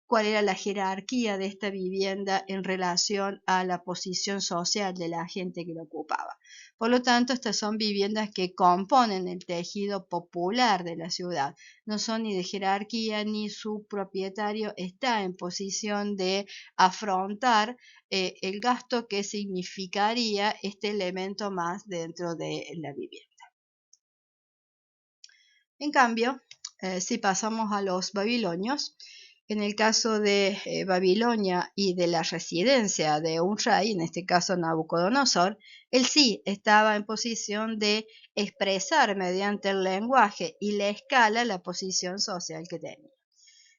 cuál era la jerarquía de esta vivienda en relación a la posición social de la gente que la ocupaba. Por lo tanto, estas son viviendas que componen el tejido popular de la ciudad. No son ni de jerarquía, ni su propietario está en posición de afrontar el gasto que significaría este elemento más dentro de la vivienda. En cambio, si pasamos a los babilonios, en el caso de Babilonia y de la residencia de un rey, en este caso Nabucodonosor, él sí estaba en posición de expresar mediante el lenguaje y la escala la posición social que tenía.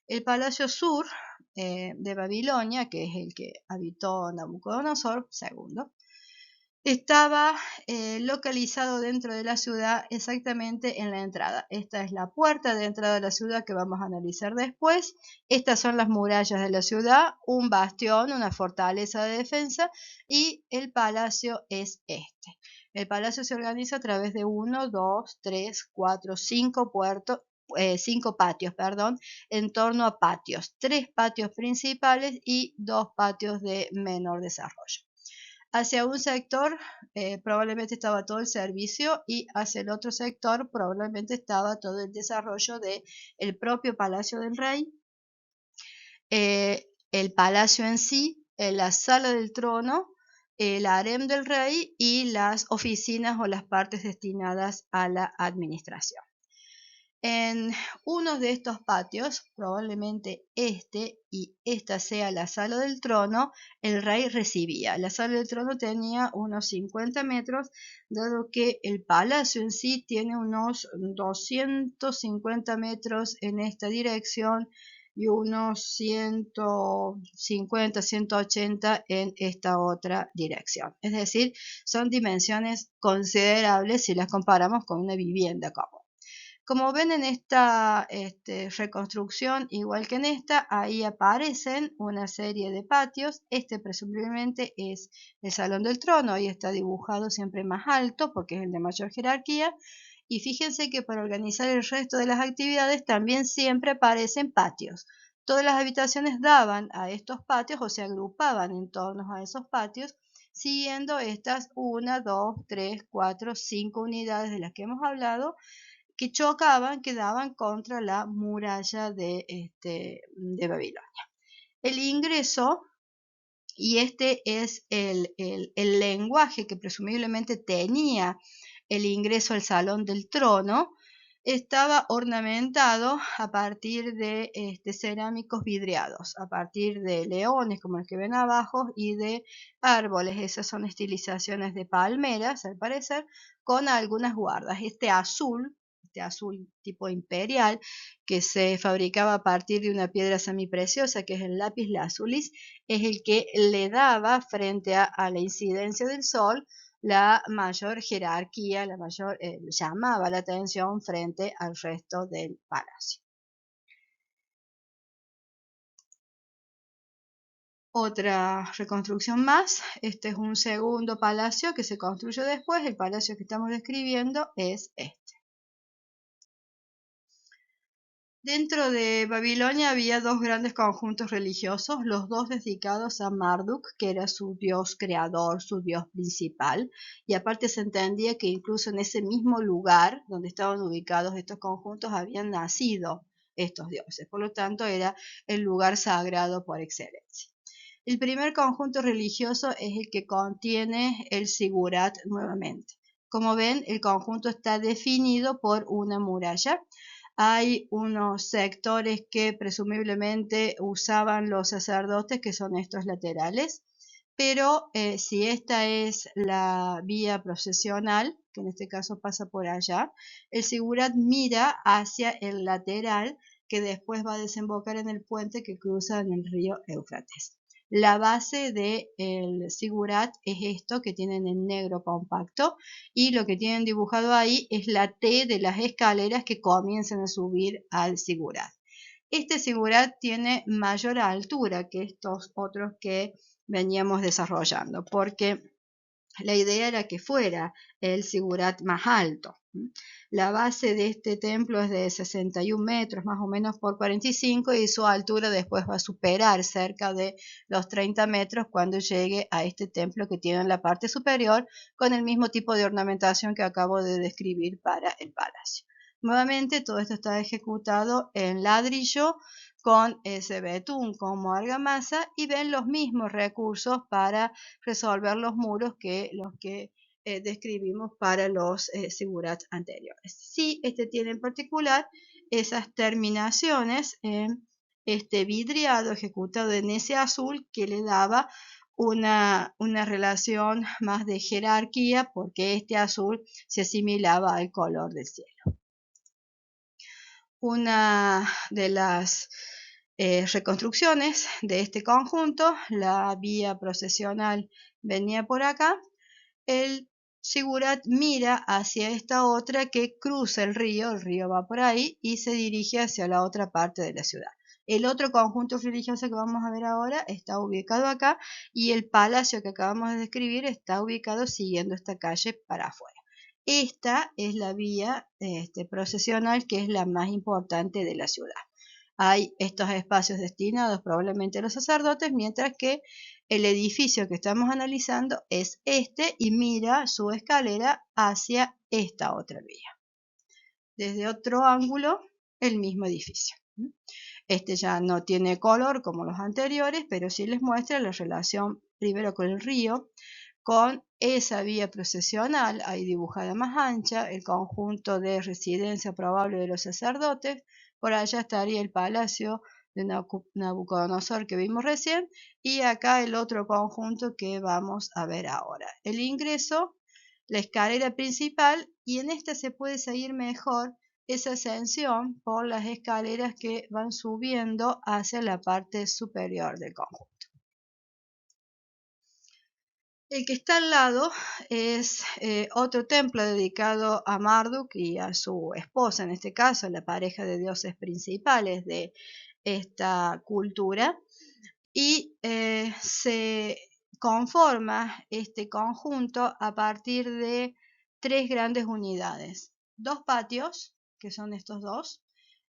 El Palacio Sur de Babilonia, que es el que habitó Nabucodonosor II, estaba localizado dentro de la ciudad, exactamente en la entrada. Esta es la puerta de entrada de la ciudad que vamos a analizar después. Estas son las murallas de la ciudad, un bastión, una fortaleza de defensa, y el palacio es este. El palacio se organiza a través de 1, 2, 3, 4, 5 patios, en torno a patios. 3 patios principales y 2 patios de menor desarrollo. Hacia un sector probablemente estaba todo el servicio, y hacia el otro sector probablemente estaba todo el desarrollo del propio Palacio del Rey, el palacio en sí, la sala del trono, el harem del rey y las oficinas o las partes destinadas a la administración. En uno de estos patios, probablemente este y esta sea la sala del trono, el rey recibía. La sala del trono tenía unos 50 metros, dado que el palacio en sí tiene unos 250 metros en esta dirección y unos 150, 180 en esta otra dirección. Es decir, son dimensiones considerables si las comparamos con una vivienda común. Como ven en esta reconstrucción, igual que en esta, ahí aparecen una serie de patios. Este presumiblemente es el Salón del Trono, ahí está dibujado siempre más alto porque es el de mayor jerarquía. Y fíjense que para organizar el resto de las actividades también siempre aparecen patios. Todas las habitaciones daban a estos patios o se agrupaban en torno a esos patios, siguiendo estas 1, 2, 3, 4, 5 unidades de las que hemos hablado, que chocaban, que daban contra la muralla de Babilonia. El ingreso, y este es el lenguaje que presumiblemente tenía el ingreso al Salón del Trono, estaba ornamentado a partir de cerámicos vidriados, a partir de leones como el que ven abajo y de árboles. Esas son estilizaciones de palmeras, al parecer, con algunas guardas. Este azul tipo imperial, que se fabricaba a partir de una piedra semipreciosa, que es el lápiz lazulis, es el que le daba frente a la incidencia del sol la mayor jerarquía, llamaba la atención frente al resto del palacio. Otra reconstrucción más, este es un segundo palacio que se construyó después. El palacio que estamos describiendo es este. Dentro de Babilonia había dos grandes conjuntos religiosos, los dos dedicados a Marduk, que era su dios creador, su dios principal, y aparte se entendía que incluso en ese mismo lugar donde estaban ubicados estos conjuntos habían nacido estos dioses, por lo tanto era el lugar sagrado por excelencia. El primer conjunto religioso es el que contiene el Sigurat nuevamente. Como ven, el conjunto está definido por una muralla. Hay unos sectores que presumiblemente usaban los sacerdotes, que son estos laterales, pero si esta es la vía procesional, que en este caso pasa por allá, el Sigurat mira hacia el lateral que después va a desembocar en el puente que cruza en el río Éufrates. La base del Sigurat es esto que tienen en negro compacto, y lo que tienen dibujado ahí es la T de las escaleras que comienzan a subir al Sigurat. Este Sigurat tiene mayor altura que estos otros que veníamos desarrollando, porque la idea era que fuera el Sigurat más alto. La base de este templo es de 61 metros más o menos por 45, y su altura después va a superar cerca de los 30 metros cuando llegue a este templo que tiene en la parte superior con el mismo tipo de ornamentación que acabo de describir para el palacio. Nuevamente todo esto está ejecutado en ladrillo con ese betún como argamasa, y ven los mismos recursos para resolver los muros que los que describimos para los Sigurats anteriores. Sí, este tiene en particular esas terminaciones en este vidriado ejecutado en ese azul que le daba una relación más de jerarquía, porque este azul se asimilaba al color del cielo. Una de las reconstrucciones de este conjunto, la vía procesional venía por acá, el Sigurat mira hacia esta otra que cruza el río va por ahí y se dirige hacia la otra parte de la ciudad. El otro conjunto religioso que vamos a ver ahora está ubicado acá, y el palacio que acabamos de describir está ubicado siguiendo esta calle para afuera. Esta es la vía procesional, que es la más importante de la ciudad. Hay estos espacios destinados probablemente a los sacerdotes, mientras que el edificio que estamos analizando es este y mira su escalera hacia esta otra vía. Desde otro ángulo, el mismo edificio. Este ya no tiene color como los anteriores, pero sí les muestra la relación primero con el río, con esa vía procesional ahí dibujada más ancha, el conjunto de residencia probable de los sacerdotes. Por allá estaría el palacio de Nabucodonosor que vimos recién, y acá el otro conjunto que vamos a ver ahora. El ingreso, la escalera principal, y en esta se puede seguir mejor esa ascensión por las escaleras que van subiendo hacia la parte superior del conjunto. El que está al lado es otro templo dedicado a Marduk y a su esposa, en este caso, la pareja de dioses principales de esta cultura, y se conforma este conjunto a partir de tres grandes unidades: dos patios, que son estos dos,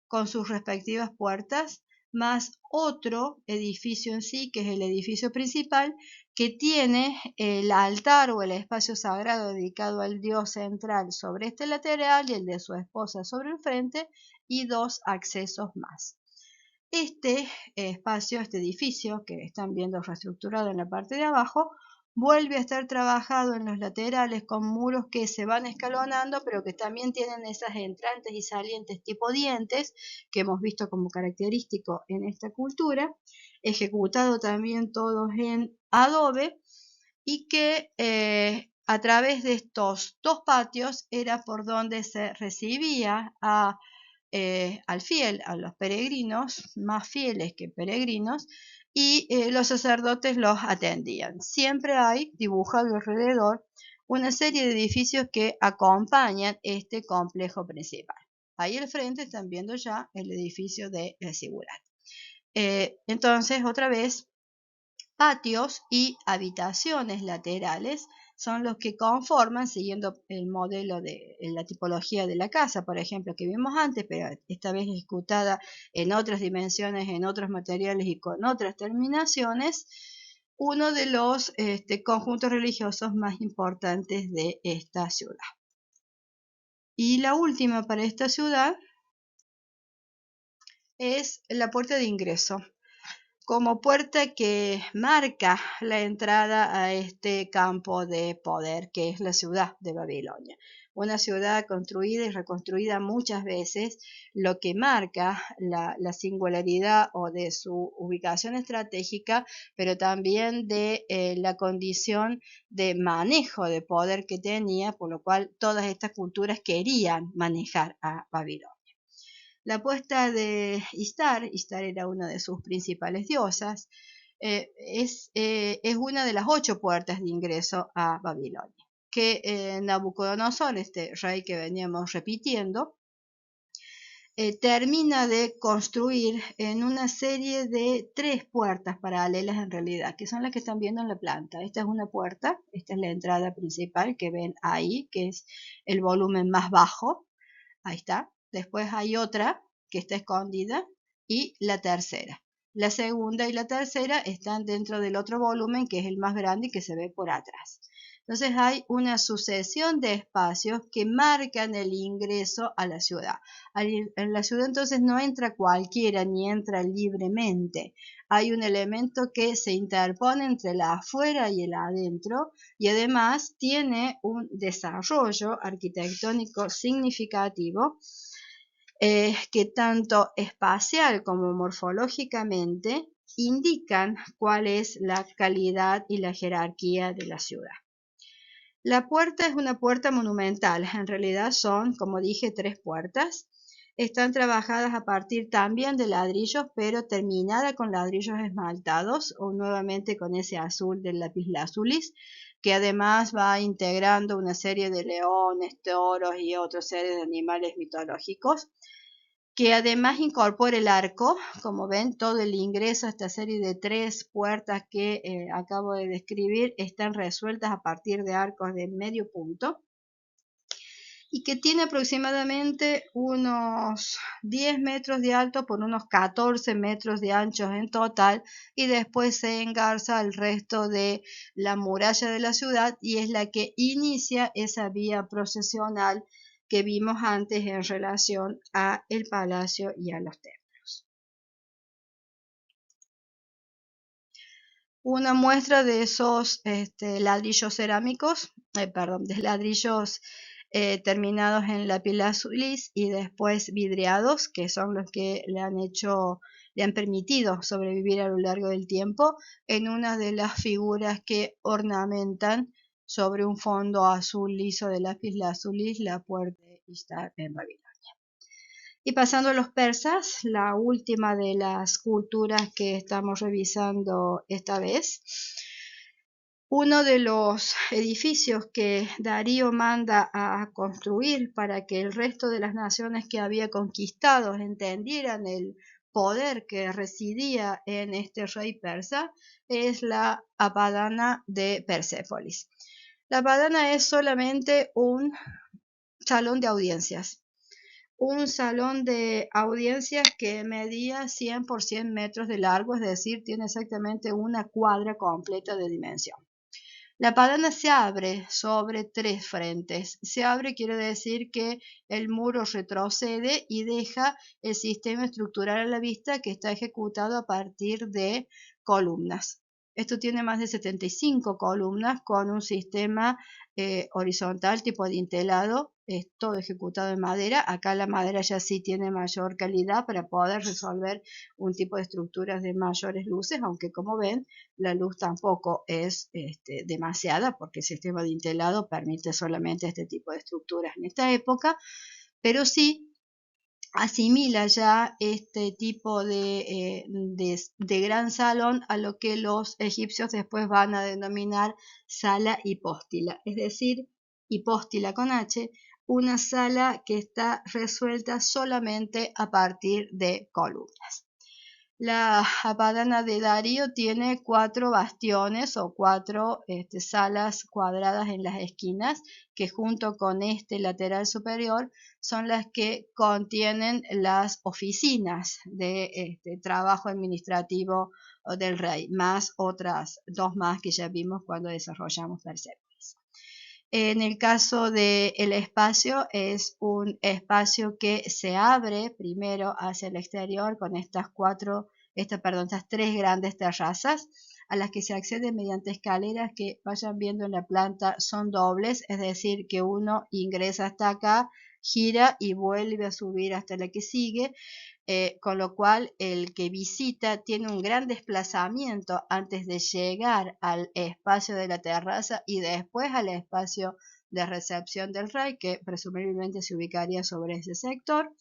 con sus respectivas puertas, más otro edificio en sí, que es el edificio principal, que tiene el altar o el espacio sagrado dedicado al dios central sobre este lateral y el de su esposa sobre el frente, y 2 accesos más. Este espacio, este edificio que están viendo reestructurado en la parte de abajo, vuelve a estar trabajado en los laterales con muros que se van escalonando, pero que también tienen esas entrantes y salientes tipo dientes que hemos visto como característico en esta cultura, ejecutado también todos en adobe, y que a través de estos 2 patios era por donde se recibía al fiel, a los peregrinos, más fieles que peregrinos, y los sacerdotes los atendían. Siempre hay dibujado alrededor una serie de edificios que acompañan este complejo principal. Ahí al frente están viendo ya el edificio de la Sigurat. Entonces, otra vez, patios y habitaciones laterales son los que conforman, siguiendo el modelo de la tipología de la casa, por ejemplo, que vimos antes, pero esta vez ejecutada en otras dimensiones, en otros materiales y con otras terminaciones, uno de los conjuntos religiosos más importantes de esta ciudad. Y la última para esta ciudad es la puerta de ingreso, como puerta que marca la entrada a este campo de poder que es la ciudad de Babilonia. Una ciudad construida y reconstruida muchas veces, lo que marca la singularidad o de su ubicación estratégica, pero también de la condición de manejo de poder que tenía, por lo cual todas estas culturas querían manejar a Babilonia. La puesta de Istar era una de sus principales diosas, es una de las 8 puertas de ingreso a Babilonia, que Nabucodonosor, este rey que veníamos repitiendo, termina de construir en una serie de 3 puertas paralelas en realidad, que son las que están viendo en la planta. Esta es una puerta, esta es la entrada principal que ven ahí, que es el volumen más bajo, ahí está. Después hay otra que está escondida y la tercera. La segunda y la tercera están dentro del otro volumen que es el más grande y que se ve por atrás. Entonces hay una sucesión de espacios que marcan el ingreso a la ciudad. En la ciudad entonces no entra cualquiera ni entra libremente. Hay un elemento que se interpone entre la afuera y el adentro y además tiene un desarrollo arquitectónico significativo que tanto espacial como morfológicamente indican cuál es la calidad y la jerarquía de la ciudad. La puerta es una puerta monumental, en realidad son, como dije, 3 puertas. Están trabajadas a partir también de ladrillos, pero terminada con ladrillos esmaltados o nuevamente con ese azul del lapislazulis, que además va integrando una serie de leones, toros y otra serie de animales mitológicos, que además incorpora el arco. Como ven, todo el ingreso a esta serie de 3 puertas que acabo de describir están resueltas a partir de arcos de medio punto y que tiene aproximadamente unos 10 metros de alto por unos 14 metros de ancho en total, y después se engarza el resto de la muralla de la ciudad y es la que inicia esa vía procesional que vimos antes en relación a el palacio y a los templos. Una muestra de esos ladrillos cerámicos, de ladrillos terminados en lapislazulis y después vidriados, que son los que le han permitido sobrevivir a lo largo del tiempo, en una de las figuras que ornamentan sobre un fondo azul liso de lapislazulis la puerta de Ishtar en Babilonia. Y pasando a los persas, la última de las culturas que estamos revisando esta vez, uno de los edificios que Darío manda a construir para que el resto de las naciones que había conquistado entendieran el poder que residía en este rey persa es la Apadana de Persépolis. La Apadana es solamente un salón de audiencias, un salón de audiencias que medía 100 por 100 metros de largo, es decir, tiene exactamente una cuadra completa de dimensión. La padana se abre sobre 3 frentes. Se abre quiere decir que el muro retrocede y deja el sistema estructural a la vista, que está ejecutado a partir de columnas. Esto tiene más de 75 columnas con un sistema horizontal tipo dintelado, es todo ejecutado en madera. Acá la madera ya sí tiene mayor calidad para poder resolver un tipo de estructuras de mayores luces, aunque como ven, la luz tampoco es demasiada, porque el sistema dintelado permite solamente este tipo de estructuras en esta época, pero sí asimila ya este tipo de gran salón a lo que los egipcios después van a denominar sala hipóstila, es decir, hipóstila con H, una sala que está resuelta solamente a partir de columnas. La Padana de Darío tiene 4 bastiones o 4 salas cuadradas en las esquinas, que junto con este lateral superior son las que contienen las oficinas de trabajo administrativo del rey, más otras 2 más que ya vimos cuando desarrollamos Persépolis. En el caso del espacio, es un espacio que se abre primero hacia el exterior con estas 3 grandes terrazas a las que se accede mediante escaleras que vayan viendo en la planta son dobles, es decir, que uno ingresa hasta acá, gira y vuelve a subir hasta la que sigue. Con lo cual el que visita tiene un gran desplazamiento antes de llegar al espacio de la terraza y después al espacio de recepción del rey, que presumiblemente se ubicaría sobre ese sector,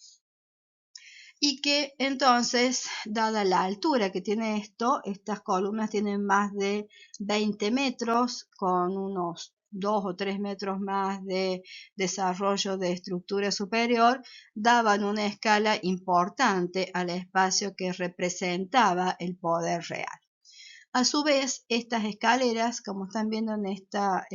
y que entonces, dada la altura que tiene esto, estas columnas tienen más de 20 metros, con unos 2 o 3 metros más de desarrollo de estructura superior, daban una escala importante al espacio que representaba el poder real. A su vez, estas escaleras, como están viendo en esta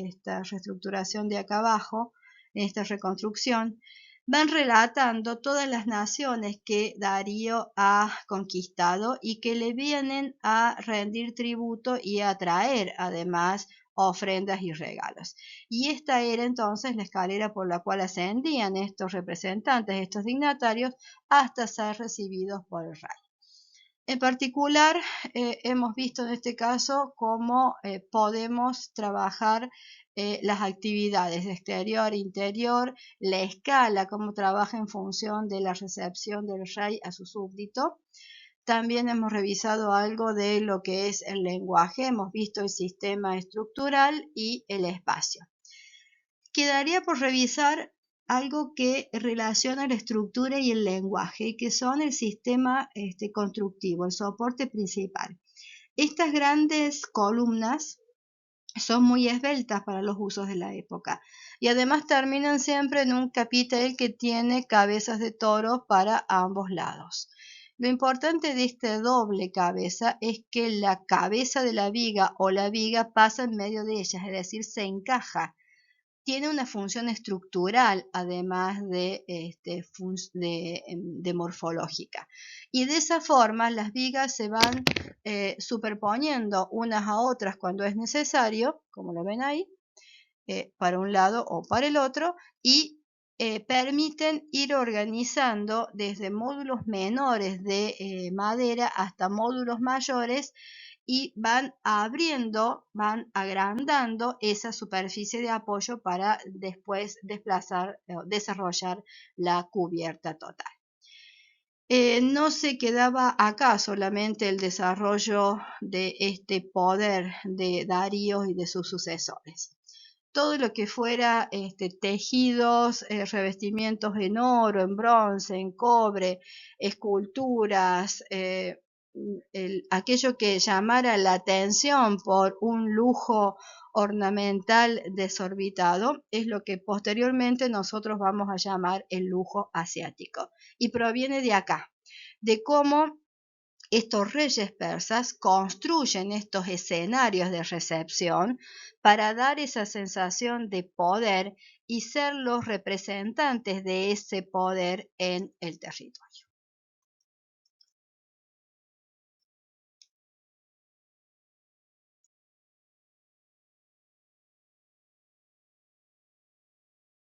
reestructuración de acá abajo, en esta reconstrucción, van relatando todas las naciones que Darío ha conquistado y que le vienen a rendir tributo y a traer además ofrendas y regalos. Y esta era entonces la escalera por la cual ascendían estos representantes, estos dignatarios, hasta ser recibidos por el rey. En particular, hemos visto en este caso cómo podemos trabajar las actividades de exterior e interior, la escala, cómo trabaja en función de la recepción del rey a su súbdito. También hemos revisado algo de lo que es el lenguaje, hemos visto el sistema estructural y el espacio. Quedaría por revisar algo que relaciona la estructura y el lenguaje, que son el sistema constructivo, el soporte principal. Estas grandes columnas son muy esbeltas para los usos de la época y además terminan siempre en un capitel que tiene cabezas de toro para ambos lados. Lo importante de esta doble cabeza es que la cabeza de la viga o la viga pasa en medio de ellas, es decir, se encaja. Tiene una función estructural, además de morfológica. Y de esa forma las vigas se van superponiendo unas a otras cuando es necesario, como lo ven ahí, para un lado o para el otro, y permiten ir organizando desde módulos menores de madera hasta módulos mayores, y van abriendo, van agrandando esa superficie de apoyo para después desarrollar la cubierta total. No se quedaba acá solamente el desarrollo de este poder de Darío y de sus sucesores. Todo lo que fuera tejidos, revestimientos en oro, en bronce, en cobre, esculturas, aquello que llamara la atención por un lujo ornamental desorbitado, es lo que posteriormente nosotros vamos a llamar el lujo asiático. Y proviene de acá, de cómo estos reyes persas construyen estos escenarios de recepción para dar esa sensación de poder y ser los representantes de ese poder en el territorio.